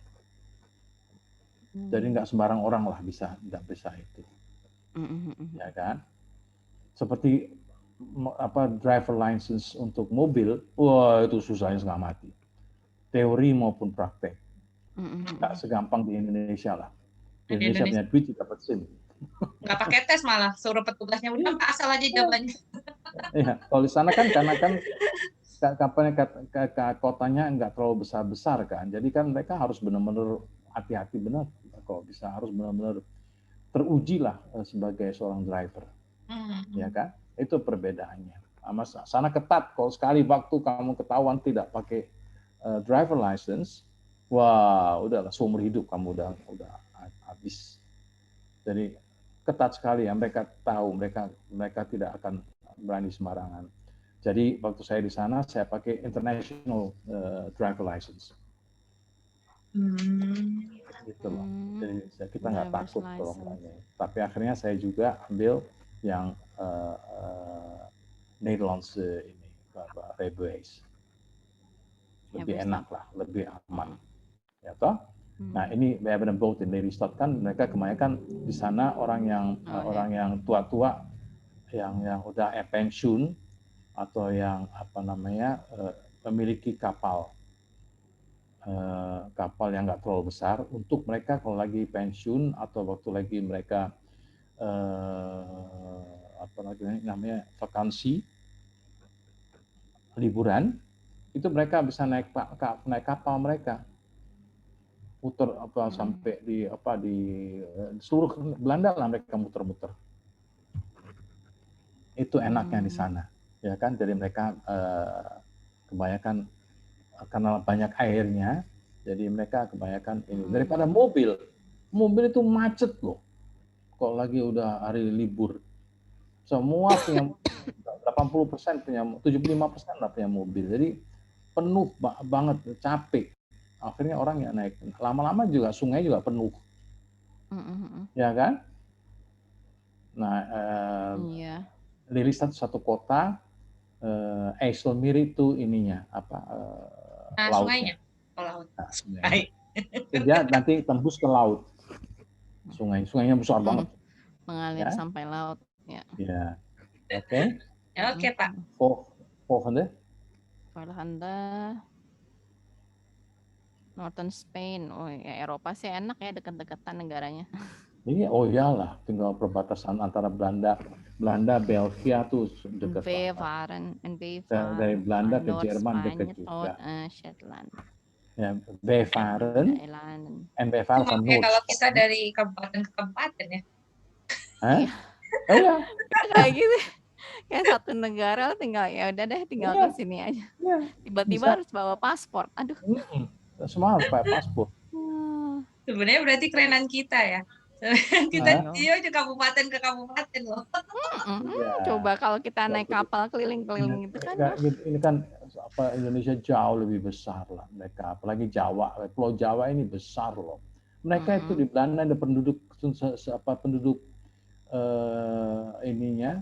Jadi nggak sembarang orang lah bisa itu. Ya kan? Seperti driver license untuk mobil, wah itu susahnya setengah mati. Teori maupun praktek. Nggak segampang di Indonesia lah. Di Indonesia punya duit juga dapat SIM. Nggak pakai tes malah, suruh petugasnya udah asal aja jawabannya. Iya, kalau di sana kan karena kan kotanya nggak terlalu besar-besar kan, jadi kan mereka harus benar-benar hati-hati benar, kalau bisa harus benar-benar teruji lah sebagai seorang driver, ya kan? Itu perbedaannya. Sana ketat, kalau sekali waktu kamu ketahuan tidak pakai driver license, wah udahlah seumur hidup kamu udah habis. Jadi ketat sekali ya, mereka tahu mereka tidak akan berani sembarangan. Jadi waktu saya di sana saya pakai international driver license. Gitu loh. Jadi kita nggak Driver's takut kalau license. ini. Tapi akhirnya saya juga ambil yang Nederlandse ini rijbewijs. Lebih enak lah, lebih aman. Ya toh? Nah ini we hebben een boot in Lelystad kan mereka kebanyakan di sana orang yang tua-tua yang udah pensiun atau yang apa namanya memiliki kapal yang nggak terlalu besar untuk mereka kalau lagi pensiun atau waktu lagi mereka apa namanya vakansi liburan itu mereka bisa naik kapal mereka muter sampai di seluruh Belanda lah mereka muter-muter. Itu enaknya di sana, ya kan? Jadi mereka kebanyakan karena banyak airnya, jadi mereka kebanyakan ini daripada mobil. Mobil itu macet loh. Kalau lagi udah hari libur, semua punya 80% punya 75% lah punya mobil. Jadi penuh banget, capek. Akhirnya orang ya naik. Lama-lama juga sungai juga penuh. Ya kan? Nah, Lelystad satu kota, IJsselmeer itu ininya apa? Lautnya. Sungainya. Oh, laut. Nah, dia nanti tembus ke laut. Sungainya besar banget. Mengalir sampai laut. Ya. Ya. Oke. Oke, Pak. Volgende. Northern Spain, oh ya Eropa sih enak ya dekat-dekatan negaranya. Iya, oh iyalah, tinggal perbatasan antara Belanda, Belgia tuh dekat Bevaren. Dari Belanda ke Jerman dekat juga. Shetland. Ya, Bevaren en Bevaren van Noord. Kalau kita dari kabupaten ke kabupaten ya. Hah? Oh ya. Kayak gitu. Kayak satu negara tinggal ya udah deh tinggal ke sini aja. Tiba-tiba harus bawa paspor. Aduh. Semua harus pakai paspor. Sebenarnya berarti kerenan kita ya. Kita juga kabupaten ke kabupaten loh. Coba kalau kita naik kapal keliling-keliling gitu kan. Ini kan apa Indonesia jauh lebih besar lah mereka. Apalagi Jawa, Pulau Jawa ini besar loh. Mereka itu di Belanda ada penduduk ininya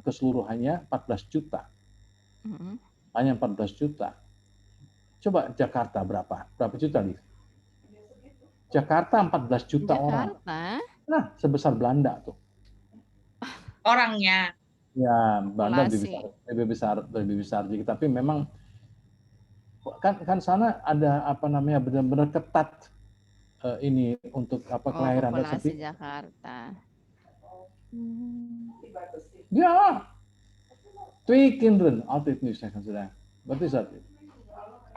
keseluruhannya 14 juta. Hanya 14 juta. Coba Jakarta berapa juta nih? Jakarta 14 juta orang. Nah, sebesar Belanda tuh. Orangnya. Ya, Belanda lebih besar dikit. Tapi memang kan sana ada apa namanya benar-benar ketat ini untuk apa kelahiran populasi Jakarta. Ja, 2 kinderen altijd nu zeggen ze daar. Wat is dat?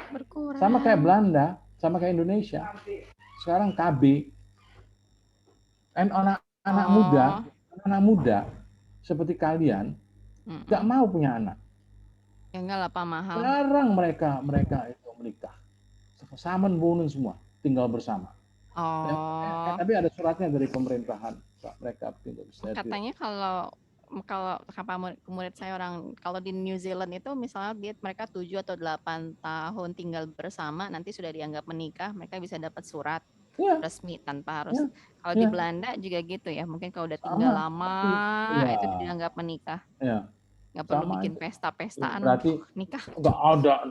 Berkurang. Sama kayak Belanda, sama kayak Indonesia. Sekarang KB. Dan anak muda seperti kalian nggak mau punya anak. Ya enggak lah Pak, mahal. Jarang mereka itu menikah. Samen wonen semua, tinggal bersama. Tapi ada suratnya dari pemerintahan. Mereka tinggal bersama. Katanya kalau murid saya kalau di New Zealand itu misalnya mereka 7 atau 8 tahun tinggal bersama nanti sudah dianggap menikah, mereka bisa dapat surat resmi tanpa harus. Kalau di Belanda juga gitu ya, mungkin kalau udah tinggal lama itu dianggap menikah. Nggak perlu bikin pesta-pestaan untuk nikah. Nggak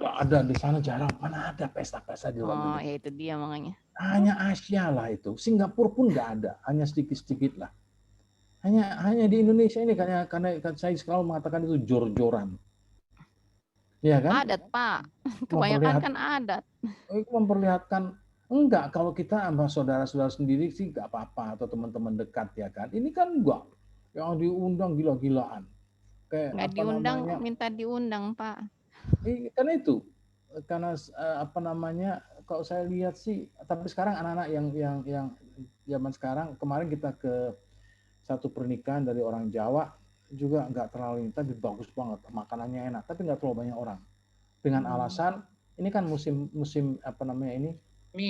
ada di sana, jarang. Mana ada pesta-pesta di luar negeri. Ya itu dia makanya. Hanya Asia lah itu. Singapura pun nggak ada, hanya sedikit-sedikit lah. Hanya di Indonesia ini karena saya selalu mengatakan itu jor-joran. Iya kan? Adat, Pak. Kebanyakan kan adat. Itu memperlihatkan enggak kalau kita sama saudara-saudara sendiri sih nggak apa-apa atau teman-teman dekat ya kan. Ini kan enggak. Yang diundang gila-gilaan. Kayak nggak diundang, minta diundang, Pak. Karena itu. Karena apa namanya? Kalau saya lihat sih, tapi sekarang anak-anak yang zaman sekarang, kemarin kita ke satu pernikahan dari orang Jawa juga nggak terlalu ini, tapi bagus banget, makanannya enak, tapi nggak terlalu banyak orang. Dengan alasan ini kan musim apa namanya ini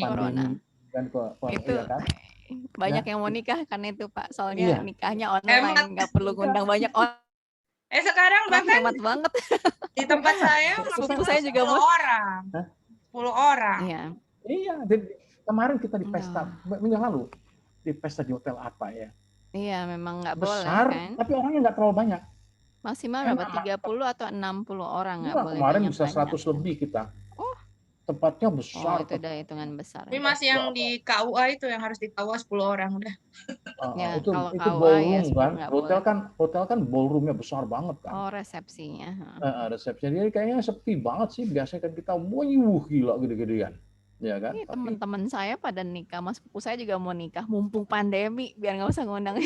pandemi dan itu ya kan? Banyak yang mau nikah karena itu Pak, soalnya nikahnya online nggak perlu ngundang banyak orang. Sekarang Wah, bahkan hemat banget. di tempat saya Sepupu maksimal saya juga 10 mau. orang. Hah? 10 orang. Iya. Iya, kemarin kita di pesta, Nah, minggu lalu, di pesta di hotel apa ya. iya memang nggak boleh Besar, kan. tapi orangnya nggak terlalu banyak. Maksimal berapa? Enak, 30 atau 60 orang nggak enggak, boleh kemarin bisa banyak-banyak 100 kan. lebih kita. Oh, Tempatnya oh besar. itu udah hitungan besar. Tapi masih yang di KUA itu yang harus di KUA 10 orang udah. Ya, Itu kalau itu KUA ya ballroom kan. nggak Hotel kan ballroomnya besar banget kan. Oh, resepsinya. Resepsinya jadi kayaknya sepi banget sih. Biasanya kan kita wah gila gede-gedean. Ya kan? Ini Tapi teman-teman saya pada nikah, mas sepupu saya juga mau nikah, mumpung pandemi, biar nggak usah ngundang.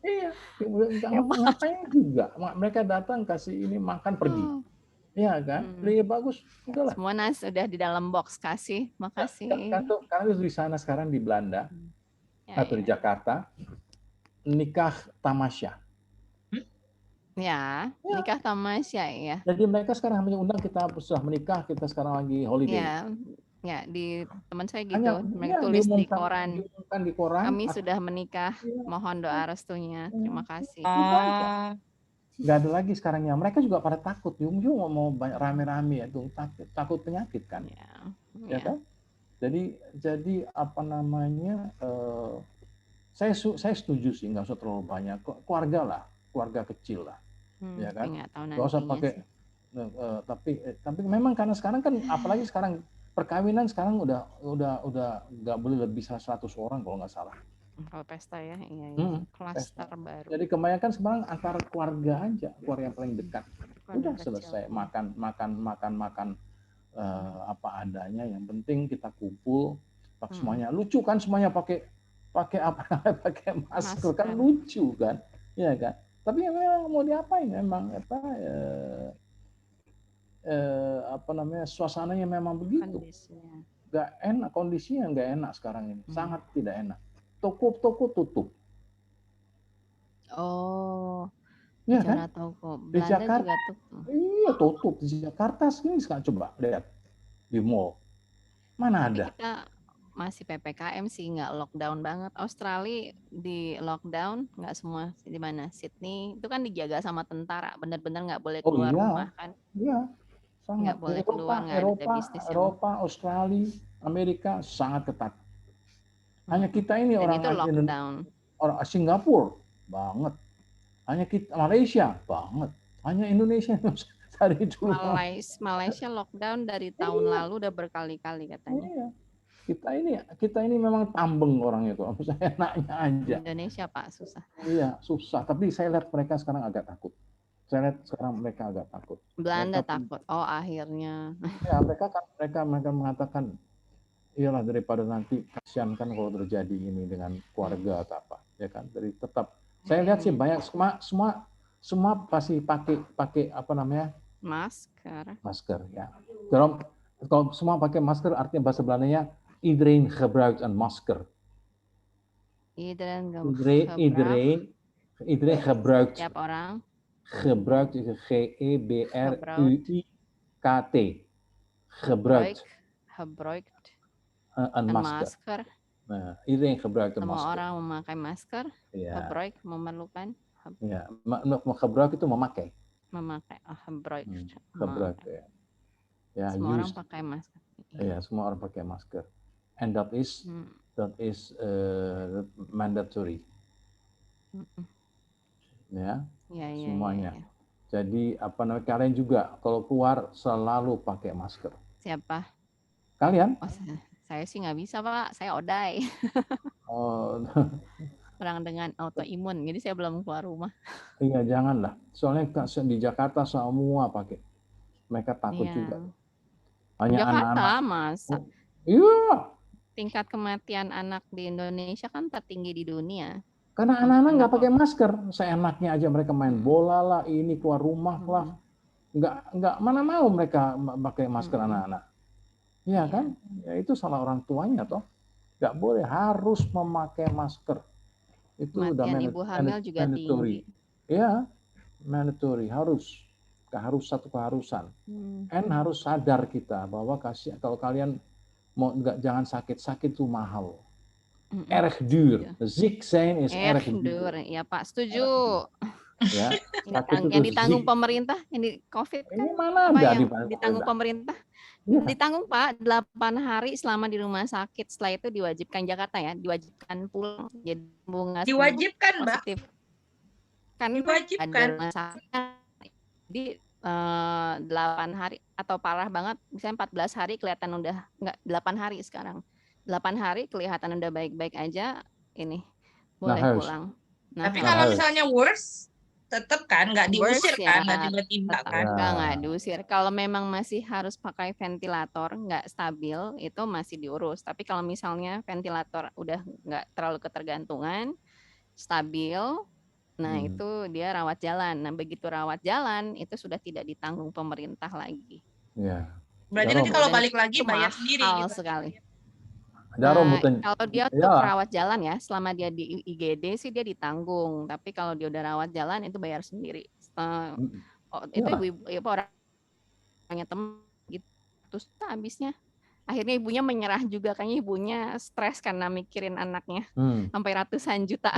iya, ngapain juga. Mereka datang kasih ini makan pergi. Iya kan? Lebih bagus, udahlah. Semua nasi udah di dalam box, kasih, makasih. Karena di sana sekarang di Belanda atau di Jakarta, nikah tamasya. Ya, nikah tamasya ya. Jadi mereka sekarang hanya undang kita sudah menikah, kita sekarang lagi holiday. Ya, di teman saya gitu, mereka tulis di koran. Kami sudah menikah, mohon doa restunya. Terima kasih. Nggak ada lagi sekarang ya. Mereka juga pada takut. Yung mau banyak rame-rame ya, tuh takut penyakit kan. Ya kan? Jadi apa namanya? Saya setuju sih, nggak usah terlalu banyak. Keluarga lah, keluarga kecil lah. Ya kan? Nggak usah pakai. Tapi memang karena sekarang kan, apalagi sekarang perkawinan sekarang udah nggak boleh lebih 100 orang kalau nggak salah. Kalau pesta ya, klaster baru. Jadi kebanyakan sekarang antara keluarga aja, keluarga yang paling dekat. Udah selesai makan apa adanya. Yang penting kita kumpul, semuanya lucu kan, semuanya pakai pakai masker kan lucu kan, ya kan. Tapi memang mau diapain, memang apa namanya, suasananya memang begitu. Nggak enak, kondisinya nggak enak sekarang ini, sangat tidak enak. Toko-toko tutup. Oh, ya kan? Toko. Di Jakarta juga tutup. Iya tutup. Di Jakarta sini sekarang coba lihat di mall. Mana ada? Kita masih PPKM sih, nggak lockdown banget. Australia di lockdown, nggak semua. Di mana? Sydney itu kan dijaga sama tentara, benar-benar nggak boleh keluar rumah kan? Iya, sangat. Nggak boleh keluar, nggak ada bisnis. Eropa, Australia, Amerika sangat ketat. Hanya kita ini orang Singapura banget. Hanya kita Malaysia banget. Hanya Indonesia dari dulu. Malaysia lockdown dari tahun lalu udah berkali-kali katanya. Iya. Kita ini memang tambeng orangnya kok. Saya enaknya aja. Indonesia Pak susah. Iya, susah. Tapi saya lihat mereka sekarang agak takut. Belanda takut. Oh, akhirnya. Ya, mereka mengatakan iyalah daripada nanti kasihan kan kalau terjadi ini dengan keluarga atau apa, ya kan. Jadi tetap saya lihat sih banyak semua pasti pakai apa namanya? Masker ya. Kalau semua pakai masker artinya bahasa Belandanya iedereen gebruikt een masker. Iedereen gebruikt. Setiap orang. Gebruikt is Gebruikt. Gebruikt. Een masker. Nah, iedereen gebruikt een masker. Semua orang memakai masker. Ya. Gebruik memerlukan. Ya, gebruik itu memakai. Gebruik. Gebruik ya. Ya, semua orang pakai masker. Ya, semua orang pakai masker. And that is mandatory. Ya. Semuanya. Ya. Jadi apa namanya, kalian juga kalau keluar selalu pakai masker. Siapa? Kalian? Oh, saya sih nggak bisa Pak, saya odai. Oh. Orang dengan autoimun, jadi saya belum keluar rumah. Iya, janganlah. Soalnya di Jakarta semua pakai. Mereka takut juga. Hanya Jakarta anak-anak. masa. Iya. Tingkat kematian anak di Indonesia kan tertinggi di dunia. Karena anak-anak nggak pakai masker. Seenaknya aja mereka main bola lah, ini keluar rumah lah. Nggak mana mau mereka pakai masker anak-anak. Iya kan? Ya itu salah orang tuanya toh. Nggak boleh, harus memakai masker. Itu udah ibu hamil juga mandatory. Iya, mandatory, harus. Satu keharusan. Harus sadar kita bahwa kalau kalian jangan sakit itu mahal. Erg duur. Ziek zijn is erg duur. Ya Pak, setuju. Ya, sakit Yang itu ditanggung zik. pemerintah, yang di COVID kan Ini mana apa ada yang di ditanggung pemerintah? pemerintah? Iya. Ditanggung Pak, 8 hari selama di rumah sakit. Setelah itu diwajibkan Jakarta ya, diwajibkan pulang. Jadi bunga Diwajibkan, Mbak. positif. Karena ada Diwajibkan. rumah sakit. Jadi 8 hari atau parah banget, misalnya 14 hari kelihatan udah enggak 8 hari sekarang. 8 hari kelihatan udah baik-baik aja, ini boleh harus. pulang. Tapi Nah, kalau harus. misalnya worse, tetap kan nggak Worse diusir ya, kan, nggak tiba-tiba tetap kan. nggak diusir. Kalau memang masih harus pakai ventilator, nggak stabil, itu masih diurus. Tapi kalau misalnya ventilator udah nggak terlalu ketergantungan, stabil, nah itu dia rawat jalan. Nah begitu rawat jalan, itu sudah tidak ditanggung pemerintah lagi. Ya. Berarti Darom. nanti kalau Dan balik lagi itu bayar sendiri mahal gitu. sekali. Darom Nah, bukan. kalau dia untuk Ya. rawat jalan ya, selama dia di IGD sih dia ditanggung. Tapi kalau dia udah rawat jalan itu bayar sendiri. Itu Ya. ibu-ibu orangnya temen gitu. Terus habisnya akhirnya ibunya menyerah juga, kayaknya ibunya stres karena mikirin anaknya sampai ratusan juta.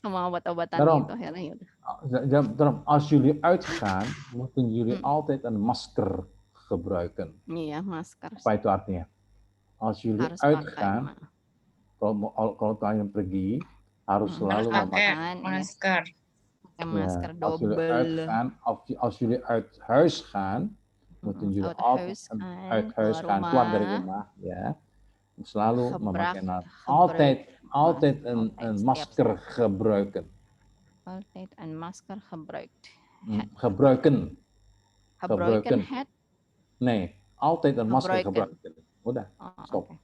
Semua obat-obatan Daarom, gitu akhirnya ya udah. daarom, als jullie uitgaan, moeten jullie altijd een masker gebruiken. Iya, masker. Apa itu artinya? Als jullie Harus uitgaan, kalau kalian pergi, harus selalu memakai masker. Pakai masker Ja, als jullie double. uitgaan, als jullie uit huis gaan, moeten jullie altijd uit huis gaan, keluar dari rumah, ya, selalu memakai altijd een masker gebruiken. Altijd een masker gebruikt. Gebruiken. Gebruiken het? Nee, altijd een masker gebruiken. Udah, stop. Okay.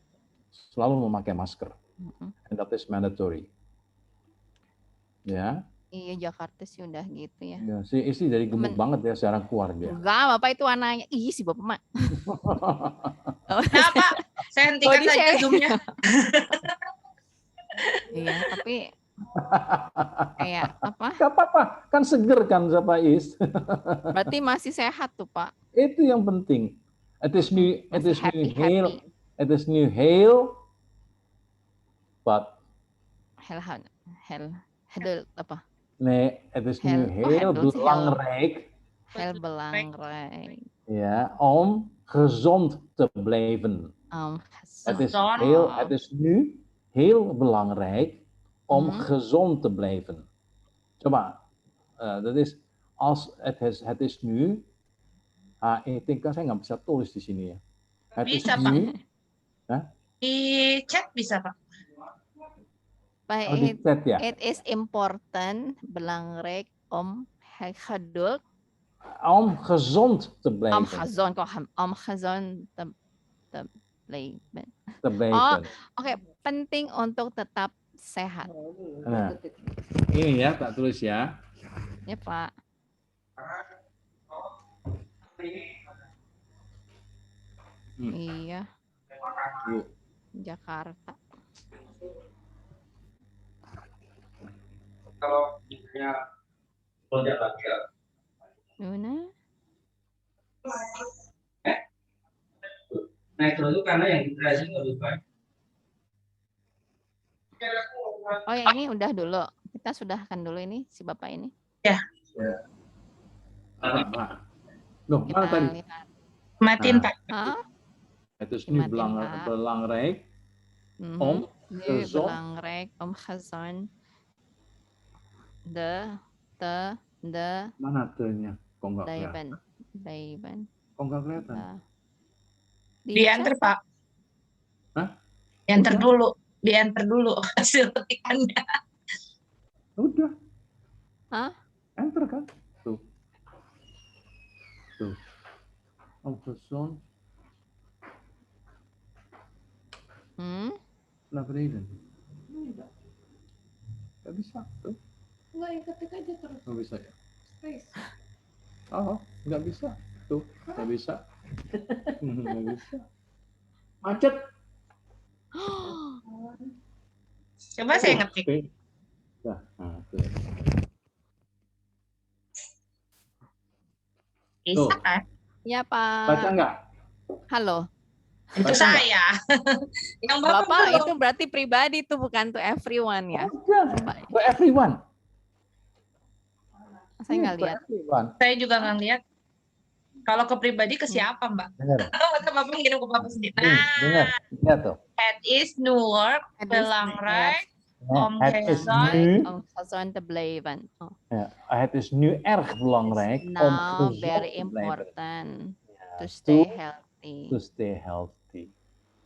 Selalu memakai masker. En dat is mandatory. Ya. Iya, Jakarta sih udah gitu ya. Ya, si istri dari gemuk banget ya sekarang keluar dia. Enggak, Bapak itu anaknya. Ih, si Bapak mah. Kenapa? Saya hentikan saja Zoom-nya. Iya, tapi kayak apa? Gak apa-apa, kan seger kan Pak Is. Berarti masih sehat tuh, Pak. Itu yang penting. Het is nu heel, but apa? Nee, het is nu heel belangrijk. Heel belangrijk. Ja, om gezond te blijven. Het is nu heel belangrijk om gezond te blijven. Coba, dat is als het is nu. Ik denk kan saya nggak bisa tulis di sini ya. Het bisa is Pak. Nu, di chat bisa Pak. Di chat ya. It is important, belangrijk om geduld. Om gezond te blijven. Om gezond te blijven. Oh, oke. Penting untuk tetap sehat. Nah, ini ya, tak tulis ya. Ya, Pak. Iya. Jakarta. Kalau misalnya lonjak lagi ya. Gimana? Naik dulu karena yang kita lebih baik. Oh, ya ini udah dulu. Kita sudahkan dulu ini si Bapak ini. Ya. Loh, mana tadi? Matiin Pak. Het is nu belangrijk om gezond. Belangrijk om gezond de mana te-nya? Kok nggak blijven. Kok nggak kelihatan? Diantar Pak. Hah? Diantar dulu hasil ketikannya. Udah. Hah? Enter kan? Tuh. Om gezond. Naar beneden. Nggak bisa tuh. Enggak, yang ketik aja terus. Nggak bisa ya? Space. Oh, nggak bisa. Tuh, nggak bisa. Nggak bisa. Macet. Coba saya ngetik. Nah, tuh. Bisa kan? Ya, Pak. Baca nggak? Halo. Itu saya. Yang Bapak itu berarti pribadi tuh, bukan to everyone ya? For everyone. Saya nggak lihat. Saya juga nggak lihat. Kalau ke pribadi ke siapa, Mbak? Dengar. Atau Bapak ngirim ke Bapak sendiri? Dengar. Lihat tuh. Het is Newark, Het is belangrijk Nah, om het is gezond. nu, Om gezond te blijven. Oh. ja, het is nu erg belangrijk om Now gezond very te blijven. important to Ja, stay to healthy. stay healthy.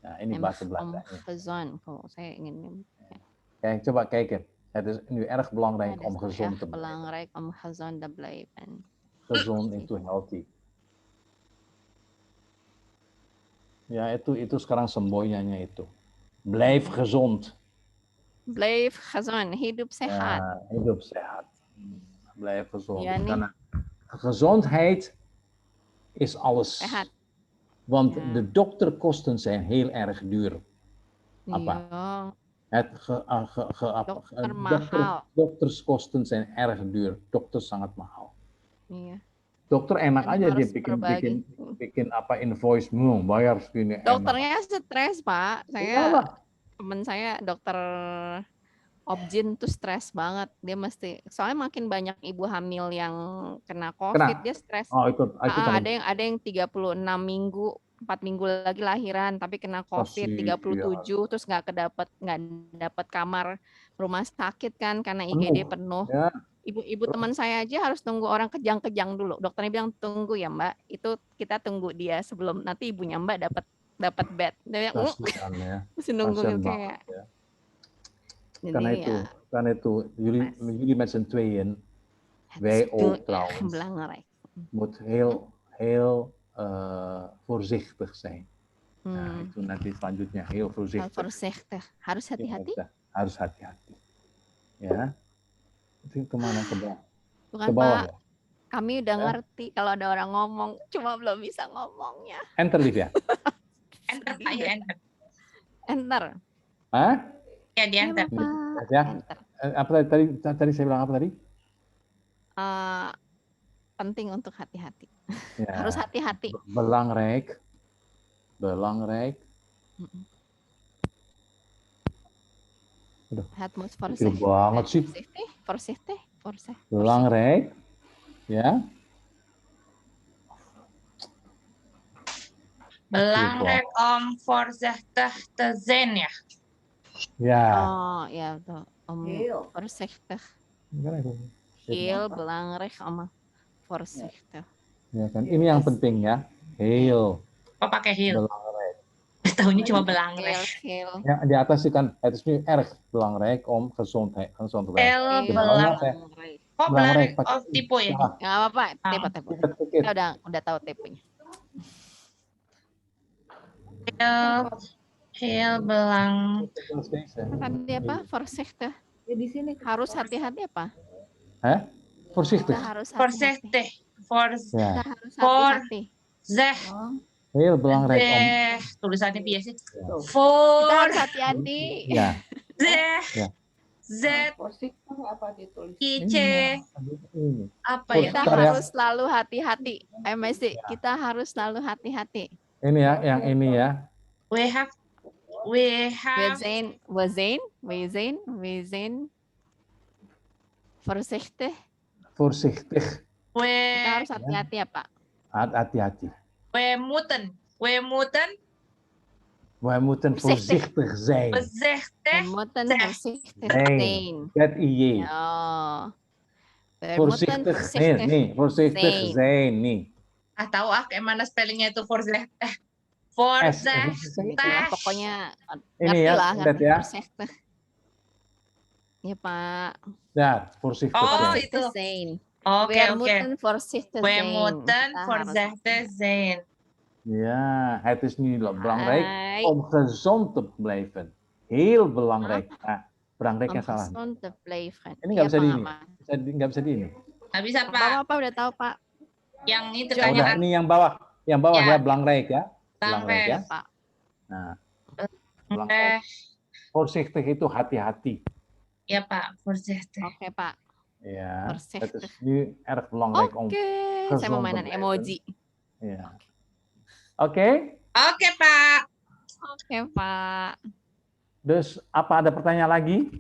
Nah, ini bahasa Om Belandanya. gezond. Kalau saya ingin Kijk, coba kijken. Het is nu erg belangrijk Het om is gezond te erg blijven. belangrijk om gezond te blijven. Gezond itu healthy. Ya, itu sekarang semboyannya itu. Blijf gezond. Blijf gezond, hidup sehat. Ja, hidup sehat. Blijf gezond. Ja, nih. Karena gezondheid is alles. Sehat. Want Ja. de dokterkosten zijn heel erg duur. Apa? Iya. Dokter, mahal. dokterskosten zijn erg duur. Dokters sangat mahal. Iya. Dokter enak Dan aja dia harus berbagi. bikin apa invoice, bayar segini. Dokternya stres, Pak. Temen saya dokter Objin tuh stres banget. Dia mesti, soalnya makin banyak ibu hamil yang kena COVID, dia stres. Oh, itu ada yang 36 minggu, 4 minggu lagi lahiran, tapi kena COVID 37, terus nggak dapat kamar rumah sakit kan karena IGD penuh. Ya. Ibu teman saya aja harus tunggu orang kejang-kejang dulu. Dokternya bilang tunggu ya Mbak, itu kita tunggu dia sebelum nanti ibunya Mbak dapat bed. Dia bilang, Kasihan ya. masih nunggu Kasihan kayak. ya. Jadi, Karena itu jullie met z'n tweeën, wij ook trouwens, belangrijk. moet heel voorzichtig zijn. Nah, itu nanti selanjutnya heel voorzichtig. Voorzichtig, harus hati-hati. Ya, harus hati-hati. Ya. Itu kemana ke bawah? Bukan ke bawah, Pak, ya? kami udah ngerti kalau ada orang ngomong, cuma belum bisa ngomongnya. Enter lief ya? Enter, Pak, ya enter. Enter. Hah? Ya, di enter. Ya. Enter. Apa tadi saya bilang apa tadi? Penting untuk hati-hati. Ya. Harus hati-hati. Belangrijk. Het moet Kecil banget sih. Voorzichtig. Belangrijk. Ya. Belangrijk om voorzichtig te zijn, ya. Ya. Oh, ya betul. Voorzichtig. Heel belangrijk om voorzichtig. Ya kan. Ini yang penting ya. Heel. Oh, pakai heel. Belangrijk. Tahunya cuma belangrijk. Heel. Ya, di atas sih kan, het is nu erg belangrijk om gezond te Heel blijven. belangrijk. Oh, belangrijk. Oh, tipe ya. Nggak apa-apa, tipe. Kita udah tahu tipenya. Heel belang. Tadi apa? Voorzichtig. Ya di sini Harus hati-hati apa? Hah? Voorzichtig. Kita harus hati-hati. Voorzichtig. Kita Ya. harus hati-hati. Zeg. Heel belangrijk om. Tulisannya biasa. Kita Voor. harus hati-hati. Ya. Zeg. Ya. Z. apa ditulis? IC. Ini. Apa ya? Kita Bentar ya. harus selalu hati-hati. MSC, kita harus selalu hati-hati. Ini ya, yang ini ya. We have. We zijn voorzichtig. Voorzichtig. Kita harus hati-hati ya Pak. Hati-hati. We moeten. Wij moeten voorzichtig zijn. We Voorzichtig. moeten Zeg. voorzichtig Zijn. zijn. ZIJ. Oh. We moeten Voorzichtig. voorzichtig. Nee, voorzichtig zijn. zijn. Nih. Tahu kayak mana spellingnya itu voorzichtig. S. Voorzichtig. Ya, pokoknya Ini ngerti ya, lah, lihat ngerti ya. voorzichtig. Ya Pak. Daar, voorzichtig Oh, zijn. itu. Voorzichtig zijn. Oke, We oke. moeten voorzichtig We zijn. moeten Kita harus- voorzichtig zijn. Ja, het is nu belangrijk Hai. om gezond te blijven. Heel belangrijk. Nah, belangrijknya Om salah. gezond te blijven. Ini nggak Iya, bisa Pak, di ini. Pak. Nggak bisa di ini. Nggak bisa, Pak. Bapak udah tahu Pak. Yang itu Ya udah, tanya ini yang bawah. Yang bawah Ya. ya, belangrijk ya. Belangrijk ya. Pak. Nah, belangrijk. Voorzichtig itu hati-hati. ya Pak, voorzichtig. Oke Pak. Ya, Voorzichtig. het is nu erg belangrijk om. Oke. Saya mau gezond mainan te blijven. emoji. Ya. Oke. Oke, Pak. Oke Pak. Dus apa ada pertanyaan lagi?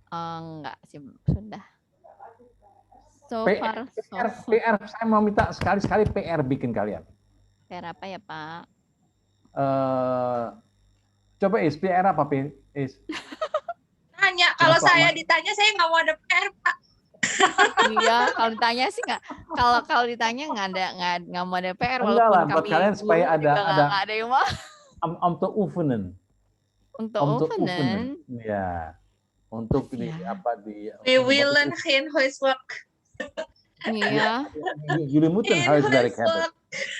Enggak sih, sudah. So far, so PR, saya mau minta sekali-sekali PR bikin kalian. PR apa ya Pak? Coba PR apa, Is? Tanya, kalau Yang saya selama- ditanya saya nggak mau ada PR, Pak. Iya, kalau ditanya sih nggak. Kalau ditanya nggak mau ada PR. Enggak lah, Walaupun buat kami kalian supaya guru juga ada nggak ada yang mau. om te oefenen. Untuk Om te oefenen. Ya. Untuk di Ya. apa di We will learn geen huiswerk. Iya. Jullie moeten Geen huiswerk hebben.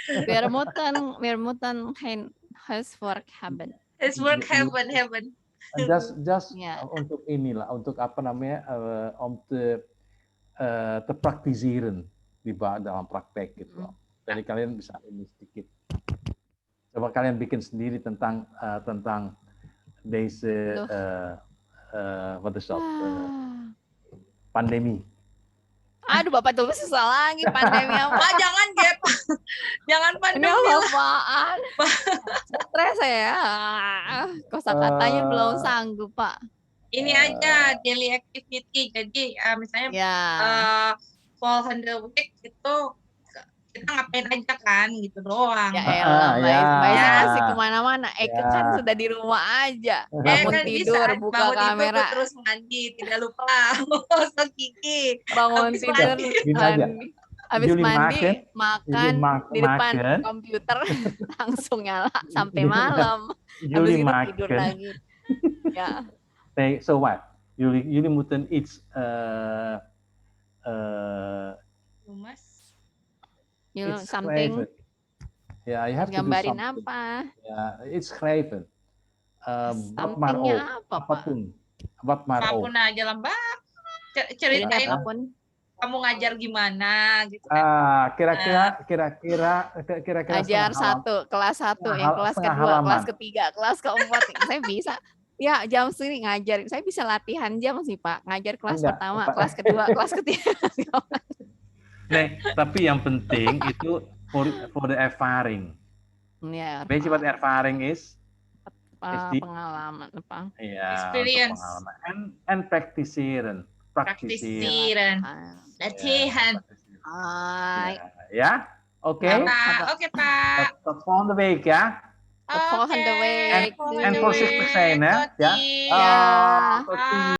huiswerk. Wir moeten geen huiswerk hebben. Huiswerk hebben. Just Ya. untuk inilah, untuk apa namanya, om te praktiseren dalam praktek gitu loh. Jadi kalian bisa ini sedikit. Coba kalian bikin sendiri tentang deze wat is dat? Pandemi. Aduh, Bapak tulis susah lagi pandemi apa? Pak, jangan gap. Jangan Ini pandemi lah. apaan? Stres saya. Kosakatanya belum sanggup, Pak. Ini aja daily activity. Jadi misalnya Ya. volgende week itu kita ngapain aja kan gitu doang. Ya elah, Mbak ya. Ismail asik kemana-mana. Eke Ya. kan sudah di rumah aja. Eh, Bangun kan tidur, bisa buka bangun tidur kamera, tuh terus mandi, tidak lupa gosok gigi. bangun Habis tidur, mandi. Gini aja. mandi. Habis Jullie mandi, makan di depan makan. komputer, langsung nyala sampai malam. Habis Jullie itu tidur maken. lagi. Ya. Nee, so what? Jullie moeten iets Mas, iets Something, schrijven. Ja, you have to do gambarin something. apa? Ja, iets schrijven. Wat maar Somethingnya ook. apa, Pak? Apapun. Wat maar ook. apapun aja lah Mbak. Jadi Ceritain apapun. kamu ngajar gimana gitu. Kira-kira Ajar kelas 1, yang kelas setengah kedua, kelas halaman. ketiga, kelas keempat. Saya bisa. Ya, jam segini ngajar. Saya bisa latihan jam sih, Pak. Ngajar kelas Enggak, pertama, Pak. kelas kedua, kelas ketiga. Nee, tapi yang penting itu voor de ervaring. Ya, Weet je wat ervaring is? pengalaman apa? Ja, Experience. untuk pengalaman. En praktiseren. Praktisiran, latihan. Hai. Ja? Oké. Oke Pak. Tot volgende week ya. Tot volgende week. En voorzichtig zijn hè. Ja. Ja. Tot ziens.